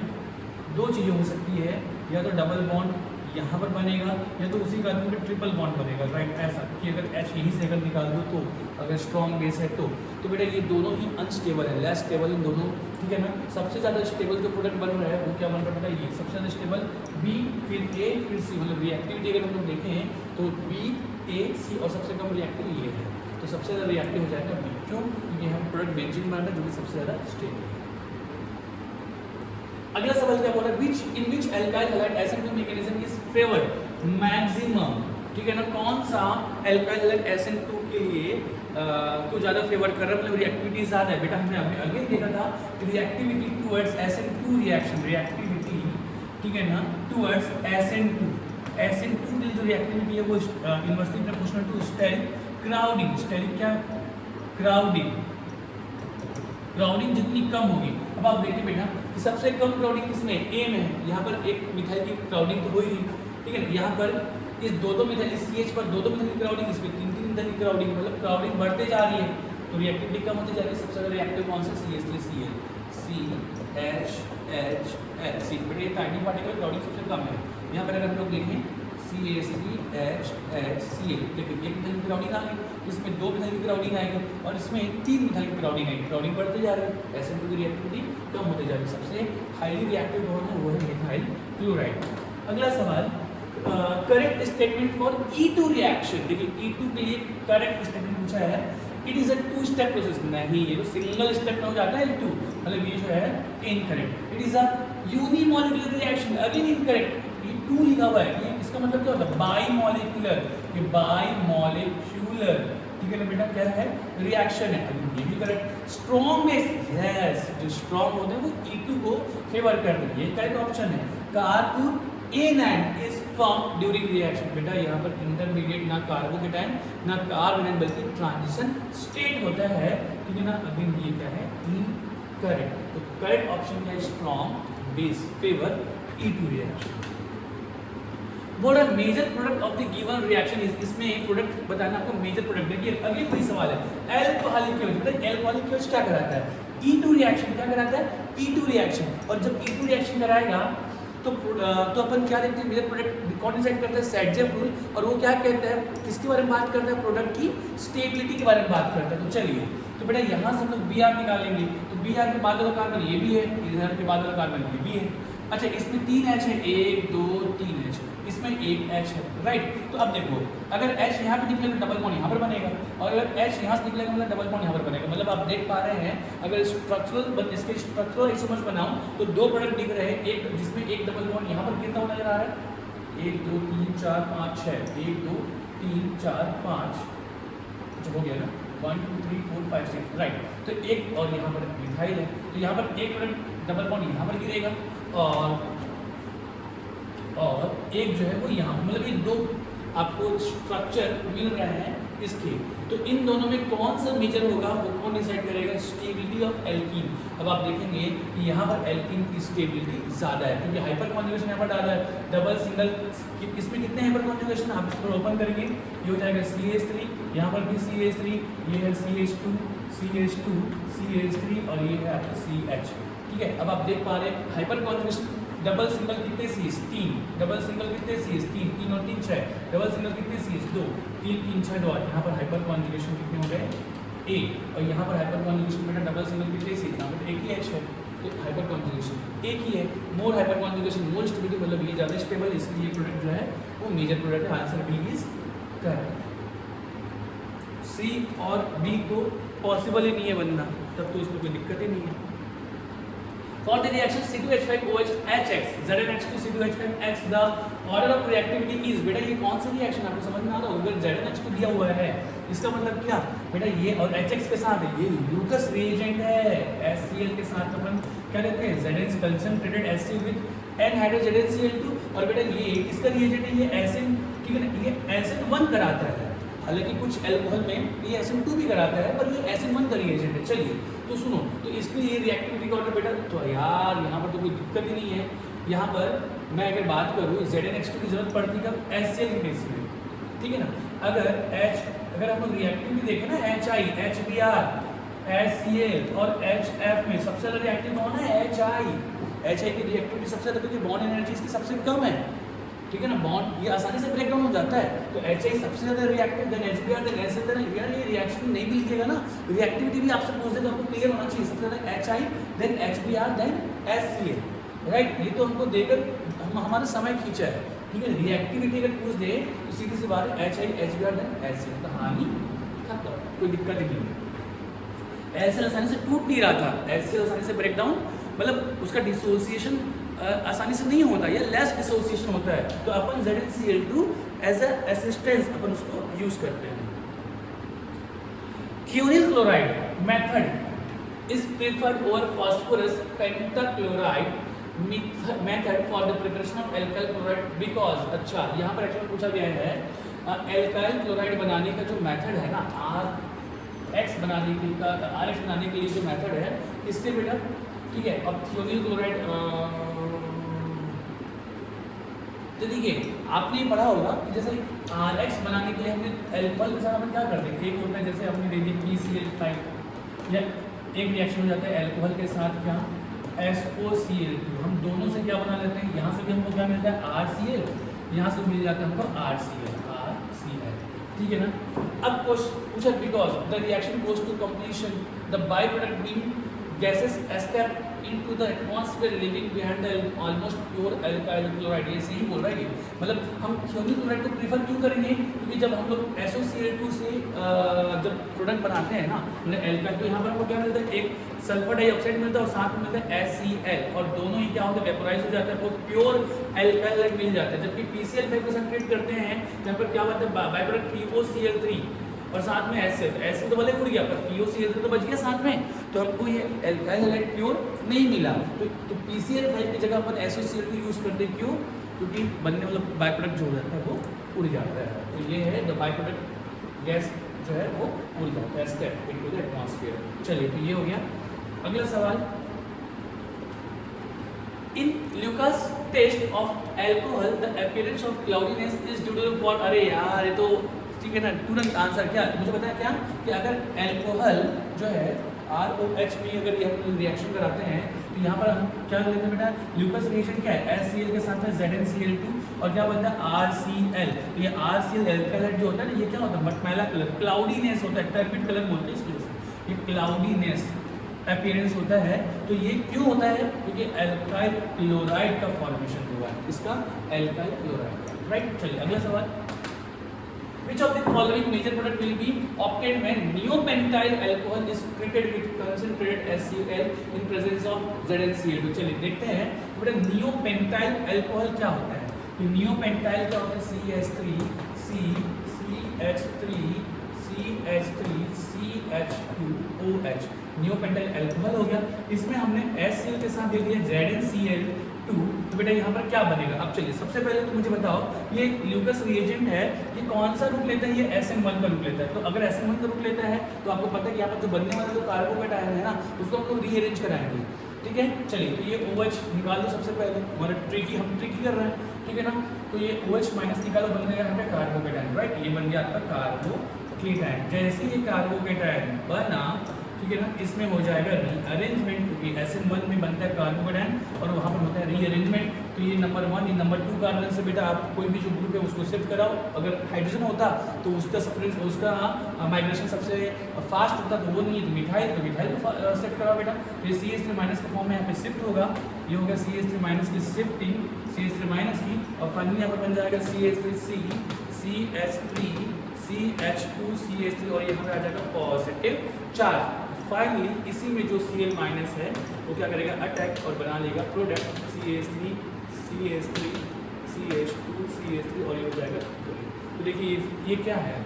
S1: दो चीज़ें हो सकती है, या तो डबल बॉन्ड यहाँ पर बनेगा या तो उसी कार्बन पे ट्रिपल बॉन्ड बनेगा, राइट। ऐसा कि अगर H यहीं से अगर निकाल दो तो अगर स्ट्रॉन्ग बेस है तो बेटा ये दोनों ही अनस्टेबल है, लेस स्टेबल इन दोनों, ठीक है ना। सबसे ज़्यादा स्टेबल जो प्रोडक्ट बन रहा है वो क्या बन रहा है बेटा, ये सबसे ज़्यादा स्टेबल B, फिर A, फिर C, मतलब रिएक्टिविटी अगर हम लोग देखें तो B, A, C और सबसे कम रिएक्टिव ये है, तो सबसे ज़्यादा रिएक्टिव हो जाएगा B। क्यों, क्योंकि हम प्रोडक्ट बेंजीन बन रहे हैं जो कि सबसे ज़्यादा स्टेबल है। अगला सवाल क्या बोल रहा है, in which alkyl halide SN2 mechanism is favoured maximum, ठीक है ना। कौन सा एल्काइल हैलाइड SN2 के लिए को ज़्यादा फेवर कर रहा है, मतलब रिएक्टिविटी ज़्यादा है। बेटा हमने अभी आगे देखा था कि reactivity towards SN2 reaction, reactivity ठीक है ना टुवर्ड्स SN2 की जो रिएक्टिविटी है वो inversely proportional to steric crowding, steric क्या क्राउडिंग जितनी कम होगी। अब आप देखिए बेटा कि सबसे कम क्राउडिंग किसमें, A में है, यहाँ पर एक मिथाइल की क्राउडिंग तो हो ही नहीं, ठीक है ना। यहाँ पर इस दो मिथाइल, इस CH पर दो मिथाइल की क्राउडिंग, इस पर 3 मिथाइल की क्राउडिंग, मतलब क्राउडिंग बढ़ते जा रही है तो रिएक्टिविटी कम होती जा रही है। सबसे ज़्यादा रिएक्टिव कौन सा, CH3Cl, CHHC, बेटा ये टाइनी पार्टिकल क्राउडिंग सबसे कम है। यहाँ पर अगर हम लोग देखें CH3HHCl, देखिए एक मिथाइल की क्राउडिंग आ गई, इसमें 2 मिथाइल की क्राउडिंग आएगी और इसमें 3 मिथाइल की क्राउडिंग आएगी। क्राउडिंग बढ़ते जा रही है, SN2 की रिएक्टिविटी कम होते जा रही है। सबसे हाईली रिएक्टिव बॉन्ड है वो है मिथाइल क्लोराइड। अगला सवाल, correct statement for E2 reaction. देखिए E2 के लिए करेक्ट स्टेटमेंट पूछा है, it is a 2 step process. नहीं, ये तो सिंगल स्टेप में हो जाता है E2, मतलब ये जो है incorrect. It is a unimolecular reaction, again incorrect. ये 2 लिखा हुआ है, ये इसका मतलब क्या होता है? बाई मॉलिक्यूलर, ये बाई मॉलिक्यूलर, ठीक है ना बेटा, क्या है? रिएक्शन है। अभी ये भी करेक्ट। स्ट्रॉन्ग बेस, यस, जो स्ट्रॉन्ग होते हैं वो E2 को फेवर करते हैं, ये करेक्ट ऑप्शन है। Carbon A9 is form during reaction. बेटा यहाँ पर इंटरमीडिएट ना कार्बोकेटाइन ना कार्बोनाइन बल्कि ट्रांजिशन स्टेट होता है, ठीक है ना। अभी ये क्या है? इनकरेक्ट। तो करेक्ट ऑप्शन क्या है? Strong base favour E2 reaction. What are major product of the given reaction is, इसमें प्रोडक्ट बताना आपको मेजर प्रोडक्ट। देखिए अगले कोई सवाल है, अल्कोहलिक एल्कोहल। बेटा अल्कोहलिक एल्कोहल क्या कराता है? E2 रिएक्शन क्या कराता है? E2 reaction. और जब E2 रिएक्शन कराएगा तो अपन क्या देखते हैं? मेजर प्रोडक्ट कौन डिसाइड करता है? सैडजेफ रूल। और वो क्या कहता है, किसके बारे में बात करता है? प्रोडक्ट की स्टेबिलिटी के बारे में बात करता है। तो चलिए, तो बेटा यहाँ से हम लोग Br निकालेंगे, तो Br के बाद वाला कार्बन ये भी है, इधर के बाद वाला कार्बन ये भी है। अच्छा, इसमें 3 H है, 1 2 3 H, इसमें 1 H है, राइट। तो अब देखो, अगर H यहाँ पे निकलेगा डबल बॉन्ड यहाँ पर बनेगा, और अगर H यहाँ से निकलेगा मतलब डबल बॉन्ड यहाँ पर बनेगा। मतलब आप देख पा रहे हैं, अगर इसके स्ट्रक्चरल आइसोमर्स बनाऊं तो 2 प्रोडक्ट दिख रहे हैं, एक जिसमें एक डबल बॉन्ड यहाँ पर गिरता हुआ नजर आ रहा है, 1 2 3 4 5 6, 1 2 3 4 5, अच्छा हो गया ना, 1 2 3 4 5 6, राइट। तो एक और यहाँ पर मिथाइल है, तो यहाँ पर एक प्रोडक्ट डबल बॉन्ड यहाँ पर गिरेगा और एक जो है वो यहाँ, मतलब ये 2 आपको स्ट्रक्चर मिल रहे हैं इसके। तो इन दोनों में कौन सा मेजर होगा वो कौन डिसाइड करेगा? Stability of alkene. अब आप देखेंगे कि यहाँ पर एल्कीन की स्टेबिलिटी ज़्यादा है, क्योंकि हाइपर कॉन्जुगेशन यहाँ पर डाला है, डबल सिंगल। इसमें कितने हाइपर कॉन्जुगेशन? आप इसको ओपन करेंगे, ये हो जाएगा CH3, यहाँ पर भी CH3, ये है CH2 CH2 CH3 और ये है आपका CH, ठीक है। अब आप देख पा रहे हैं हाइपर कॉन्जुगेशन, डबल सिंगल कितने CH? 3, डबल सिंगल कितने CH? 3, 3 और 3 6, डबल सिंगल कितने CH? 2, 3 3 6 2 8। यहाँ पर हाइपर कॉन्जुगेशन कितने हो गए? 1। और यहाँ पर हाइपर कॉन्जुगेशन बेटा डबल सिंगल कितने CH? यहाँ पर एक ही H है, तो हाइपर कॉन्जुगेशन एक ही है। मोर हाइपर कॉन्जुगेशन मोर स्टेबिलिटी, मतलब ये ज़्यादा स्टेबल, इसलिए ये प्रोडक्ट जो है वो मेजर प्रोडक्ट है। Answer B is correct. C और B तो पॉसिबल ही नहीं है बनना, तब तो उसमें कोई दिक्कत ही नहीं है। For the reaction C2H5OH HX, ZnH2 C2H5X, the order of reactivity is, बेटा ये कौन सा रिएक्शन आपको समझ में आ रहा होगा? ZnH2 दिया हुआ है, इसका मतलब क्या बेटा? ये और HX के साथ है, ये ल्यूकस रिएजेंट है। HCl के साथ अपन क्या लेते हैं? Zn concentrated HCl with N hydrogen ZnCl2। और बेटा ये किसका रिएजेंट है? ये SN, ठीक है ना, ये SN1 कराता है। हालांकि कुछ एल्कोहल में ये SN2 भी कराता है, पर ये SN1 का रिएजेंट है। चलिए तो सुनो, तो इसके लिए रिएक्टिविटी का ऑर्डर बेटा, तो यार यहाँ पर तो कोई दिक्कत ही नहीं है। यहाँ पर मैं अगर बात करूँ ZnH2 की जरूरत पड़ती कब? HCl के केस में, ठीक है ना। अगर हम लोग रिएक्टिविटी देखें ना, HI, HBr, HCl और HF में सबसे ज़्यादा रिएक्टिव कौन है? HI की रिएक्टिविटी सबसे ज़्यादा, क्योंकि बॉन्ड एनर्जी इसकी सबसे कम है, ठीक है ना। बॉन्ड ये आसानी से ब्रेक डाउन हो जाता है। तो HI सबसे ज़्यादा reactive, then HBr, then HCl, then यार ये रिएक्शन नहीं भी लिखिएगा ना, रिएक्टिविटी भी आपसे पूछ दे तो आपको क्लियर होना चाहिए। सबसे ज़्यादा HI, then HBr, then HCl, right. ये तो हमको देकर हमारा समय खींचा है, ठीक है। रिएक्टिविटी अगर पूछ दे तो सीधी सी बात है HI, HBr, देन HCl, तो हानि खत्म, कोई दिक्कत ही नहीं है। HCl आसानी से टूट नहीं रहा था, HCl आसानी से ब्रेक डाउन, मतलब उसका डिसोसिएशन आसानी से नहीं होता, या लेस डिसोसिएशन होता है। तो अपन ZnCl2 एज अ असिस्टेंस अपन उसको यूज करते हैं। Thionyl chloride method is preferred over phosphorus pentachloride method for the preparation of alkyl chloride because. अच्छा, यहाँ पर एक्चुअली पूछा गया है एल्काइल क्लोराइड बनाने का जो मेथड है ना, RX बनाने के लिए जो मेथड है, इससे बेटा, ठीक है। अब थियोनिल क्लोराइड तो देखिए आपने पढ़ा होगा कि जैसे RX बनाने के लिए हमने एल्कोहल के साथ अपन क्या करते हैं? एक होता है जैसे हमने दे दी PCl5, या एक रिएक्शन हो जाता है एल्कोहल के साथ क्या? SOCl2। हम दोनों से क्या बना लेते हैं? यहाँ से भी हमको क्या मिलता है? RCl, यहाँ से मिल जाता है हमको RCl, ठीक है ना। अब पूछा because the reaction goes to completion the by product being gases escape into the atmosphere leaving behind the almost pure alkyl chloride। ये सही बोल रहा है ये, मतलब हम थियोनिल क्लोराइड को प्रीफर क्यों करेंगे, क्योंकि जब हम लोग SOCl2 से जब प्रोडक्ट बनाते हैं ना मतलब एल्काइल, तो यहाँ पर हमको क्या मिलता है, एक सल्फर डाइऑक्साइड मिलता है और साथ में मिलता है HCl, और दोनों ही क्या होता है, वेपोराइज हो जाता है, वो प्योर एल्काइल मिल जाता है। जबकि PCl5 को ट्रीट करते हैं जहाँ पर क्या होता है, बाय प्रोडक्ट POCl3 और साथ में एसिड तो भले उड़ गया पर POCl3 तो बच गया साथ में, तो हमको ये एल्काइल हैलाइड प्योर नहीं मिला। तो PCl5 की जगह अपन SOCl2 यूज़ करते हैं, क्यों, क्योंकि बनने वाला बाय प्रोडक्ट जो हो जाता है वो उड़ जाता है। तो ये है द बाय प्रोडक्ट गैस जो है वो उड़ जाता है, स्टेप इनटू द एटमॉस्फेयर। चलिए तो ये हो गया। अगला सवाल, in Lucas test of alcohol the appearance of cloudiness is due to for, अरे यार ये तो ठीक है ना, तुरंत आंसर क्या मुझे पता है क्या, कि अगर एल्कोहल जो है ROH में अगर ये हम रिएक्शन कराते हैं तो यहाँ पर हम क्या लेते हैं बेटा, ल्यूकास रिएक्शन क्या है, HCl के साथ में ZnCl2 और क्या बनता है RCl। तो ये RCl एल्कालाइड जो होता है ना, ये क्या होता है, मटमैला कलर, क्लाउडीनेस होता है, टर्बिड कलर बोलते हैं इसकी वजह से, ये क्लाउडीनेस अपीयरेंस होता है। तो ये क्यों होता है, क्योंकि एल्काइल क्लोराइड का फॉर्मेशन हुआ है, इसका एल्काइल क्लोराइड का, राइट। चलिए अगला सवाल, which of the following major product will be obtained when neopentyl alcohol is treated with concentrated HCl in presence of ZnCl2। चलिए देखते हैं बेटा नियोपेंटाइल अल्कोहल क्या होता है। तो नियोपेंटाइल क्या होता है, CH3 CH3CH2OH, नियोपेंटाइल अल्कोहल हो गया। इसमें हमने HCl के साथ दे दिया ZnCl2, तो बेटा यहाँ पर क्या बनेगा। अब चलिए सबसे पहले तो मुझे बताओ, ये ल्यूकास रिएजेंट है, ये कौन सा रूप लेता है, ये SN1 का रूप लेता है। तो अगर SN1 का रूप लेता है तो आपको पता है कि यहाँ पर जो बनने वाला जो कार्बोकेटायन है ना, उसको हम लोग रीअरेंज कराएंगे, ठीक है। चलिए तो ये OH निकाल दो सबसे पहले, हमारा हम ट्रिकी कर रहे हैं, ठीक है ना। तो ये OH माइनस निकालो, बन गया यहाँ पे कार्बोकेटायन, राइट। ये बन गया आपका कार्बोकेटायन। जैसे ये कार्बोकेटायन बना, ठीक है ना, इसमें हो जाएगा रीअरेंजमेंट, क्योंकि SN1 में बनता है कार्बोकेटायन और वहाँ पर होता है रीअरेंजमेंट। तो ये नंबर 1, ये नंबर 2 कार्बन से बेटा आप कोई भी जो ग्रुप है उसको शिफ्ट कराओ। अगर हाइड्रोजन होता तो उसका माइग्रेशन सबसे फास्ट होता, तो वो नहीं है, तो मिथाइल को शिफ्ट कराओ बेटा। तो ये CH3 माइनस का फॉर्म में यहाँ पे शिफ्ट होगा, ये होगा CH3 माइनस की शिफ्टिंग, CH3 माइनस की, और फाइनली यहाँ पर बन जाएगा CH3C CH3 CH2 CH3 और यहाँ पे आ जाएगा पॉजिटिव चार्ज। फाइनली इसी में जो Cl माइनस है वो क्या करेगा, अटैक और बना लेगा product CH3 CH3 CH2 CH3 और ये हो जाएगा। तो देखिए ये क्या है,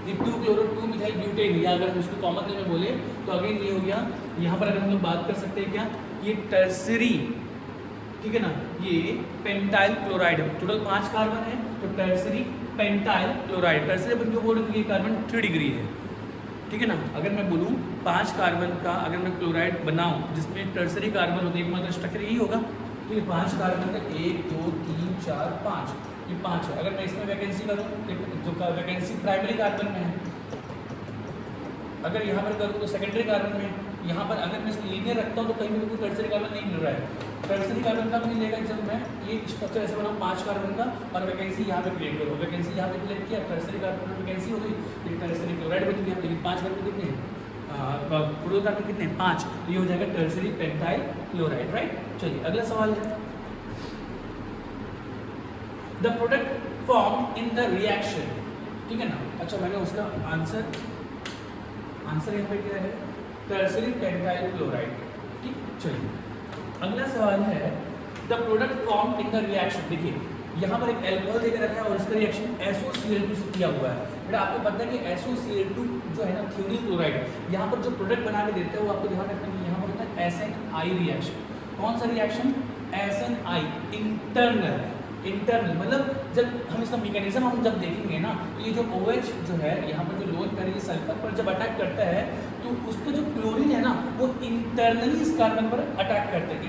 S1: ये 2-chloro-2-methyl butane, या अगर हम इसको कॉमन में बोले तो अगेन ये हो गया। यहाँ पर अगर हम लोग बात कर सकते हैं क्या, ये टर्सरी, ठीक है ना, ये पेंटाइल क्लोराइड है, टोटल 5 कार्बन है, तो टर्सरी पेंटाइल क्लोराइड, टर्सरी अपन जो बोल रहे हैं, ये कार्बन 3 डिग्री है, ठीक है ना। अगर मैं बोलूँ 5 कार्बन का अगर मैं क्लोराइड बनाऊँ जिसमें टर्सरी कार्बन होते हैं, एकमात्र स्ट्रक्चर यही होगा। तो ये 5 कार्बन का 1 2 3 4 5, ये 5 है। अगर मैं इसमें वैकेंसी करूँ, जो वैकेंसी प्राइमरी कार्बन में है, अगर यहाँ पर करूँ तो सेकेंडरी कार्बन में, यहाँ पर अगर मैं इसको लीनियर रखता हूँ तो कहीं भी कोई टर्सरी कार्बन नहीं मिल रहा है। टर्सरी कार्बन का मिलेगा जब मैं ये स्ट्रक्चर ऐसे बनाऊँ 5 कार्बन का और वैकेंसी यहाँ पे क्रिएट करूँ, वैकेंसी यहाँ पे क्रिएट किया, टर्सरी कार्बन में वैकेंसी हो गई, टर्सरी क्लोराइड बन गया। लेकिन 5 कार्बन कितने हैं, प्रोटो कार्बन कितने हैं, 5, तो ये हो जाएगा टर्सरी पेंटाइल क्लोराइड, राइट। चलिए अगला सवाल है, the product form in the reaction, ठीक है ना। अच्छा मैंने उसका आंसर यहाँ पे क्या है, टर्सरी पेंटाइल क्लोराइड, ठीक। चलिए अगला सवाल है, the product form in the reaction. देखिए यहाँ पर एक एल्कोहल देकर रखा है और इसका रिएक्शन SOCl2 से किया हुआ है। बेटा आपको पता है कि SOCl2 जो है ना थियोनिल क्लोराइड, यहाँ पर जो प्रोडक्ट बना के देते हैं वो आपको ध्यान रखना है कि यहाँ पर होता है SNI रिएक्शन। कौन सा रिएक्शन, SNI, इंटरनल, मतलब जब हम इसका मैकेनिज्म हम जब देखेंगे ना, तो ये जो OH जो है यहाँ पर जो लोन पर ये सल्फर पर जब अटैक करता है तो उसका जो क्लोरीन है ना वो इंटरनली इस कार्बन पर अटैक करते हैं।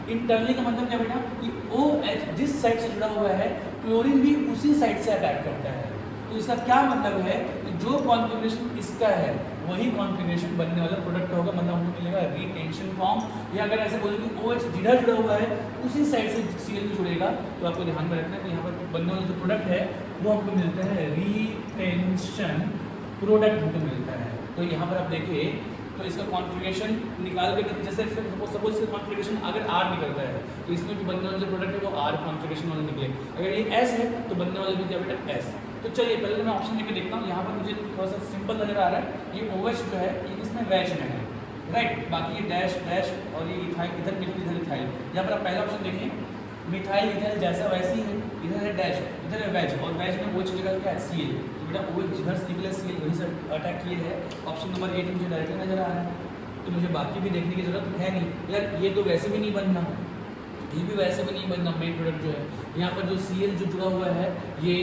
S1: इंटरनली का मतलब क्या बेटा, कि OH जिस साइड से जुड़ा हुआ है क्लोरीन भी उसी साइड से अटैक करता है। तो इसका क्या मतलब है कि जो कॉन्फ़िगरेशन इसका है वही कॉन्फ़िगरेशन बनने वाला प्रोडक्ट होगा, मतलब हमको मिलेगा रिटेंशन फॉर्म। या अगर ऐसे बोले कि OH जिधर जुड़ा हुआ है उसी साइड से Cl भी जुड़ेगा, तो आपको ध्यान में रखना है कि यहाँ पर बनने वाला जो प्रोडक्ट है वो हमको मिलता है रिटेंशन प्रोडक्ट हमको मिलता है। तो यहाँ पर आप देखिए तो इसका कॉन्फ़िगरेशन निकाल के जैसे सपोज इसका कॉन्फ़िगरेशन अगर R निकलता है तो इसमें जो बनने वाला जो प्रोडक्ट है वो R कॉन्फ़िगरेशन वाला निकले। अगर ये S है तो बनने वाला भी क्या बेटा S। तो चलिए पहले मैं ऑप्शन लेके देखता हूँ। यहाँ पर मुझे थोड़ा सा सिंपल नजर आ रहा है, ये OH जो है ये इसमें वैज में है, राइट। बाकी ये डैश डैश और ये इथाइल, इधर मिथिल इधर इथाइल। यहाँ पर आप पहला ऑप्शन देखें, मिथाइल इथाइल जैसा वैसे ही है, इधर है डैश इधर है वैज, और वैज में वो जगह क्या है Cl। तो बेटा OH जिधर से निकले Cl वहीं से अटैक किए है। ऑप्शन नंबर 8 मुझे डायरेक्टली नजर आ रहा है, तो मुझे बाकी भी देखने की जरूरत है नहीं। यार ये तो वैसे भी नहीं बनना, ये भी वैसे भी नहीं बनना। मेन प्रोडक्ट जो है यहाँ पर जो Cl जो जुड़ा हुआ है ये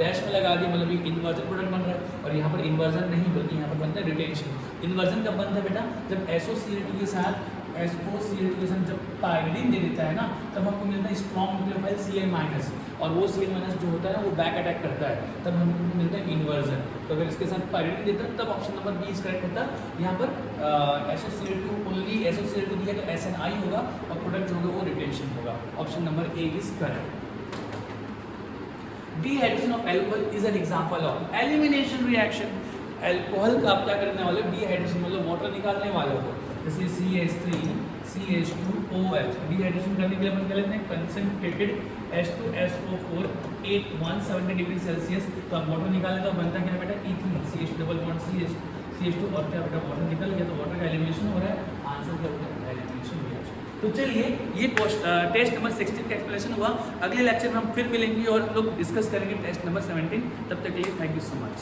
S1: डैश में लगा दिया, मतलब ये इन्वर्जन प्रोडक्ट बन रहा है। और यहाँ पर इन्वर्जन नहीं बल्कि यहाँ पर बनता है रिटेंशन। इन्वर्जन कब बनता है बेटा, जब SOCl2 के साथ SOCl2 के साथ जब पायरिडीन दे देता है ना, तब हमको मिलता है स्ट्रॉन्ग न्यूक्लियोफाइल Cl-, और वो Cl- जो होता है ना वो बैक अटैक करता है, तब हमको मिलता है इन्वर्जन। तो अगर इसके साथ पायरिडीन देता है तब option number B is correct होता है। यहाँ पर SOCl2 ओनली SOCl2 दिया तो SNI होगा और प्रोडक्ट जो होगा वो रिटेंशन होगा। Option number A is correct. Dehydration of alcohol is an example of elimination reaction. Alcohol का आप क्या करने वाले हो, डिहाइड्रेशन मतलब वाटर निकालने वाले हो। जैसे CH3 CH2OH डिहाइड्रेशन करने के लिए अपन क्या लेते हैं, concentrated H2SO4 at 170 degree Celsius. तो आप वाटर निकालें तो बनता क्या बेटा, ethene CH double bond CH2 और क्या बेटा वाटर निकल गया, तो वाटर का एलिमिनेशन हो रहा है। आंसर क्या होगा, एलिमिनेशन रिएक्शन। तो चलिए ये टेस्ट नंबर 16 का एक्सप्लेनेशन हुआ। अगले लेक्चर में हम फिर मिलेंगे और लोग डिस्कस करेंगे टेस्ट नंबर 17। तब तक के लिए थैंक यू सो मच।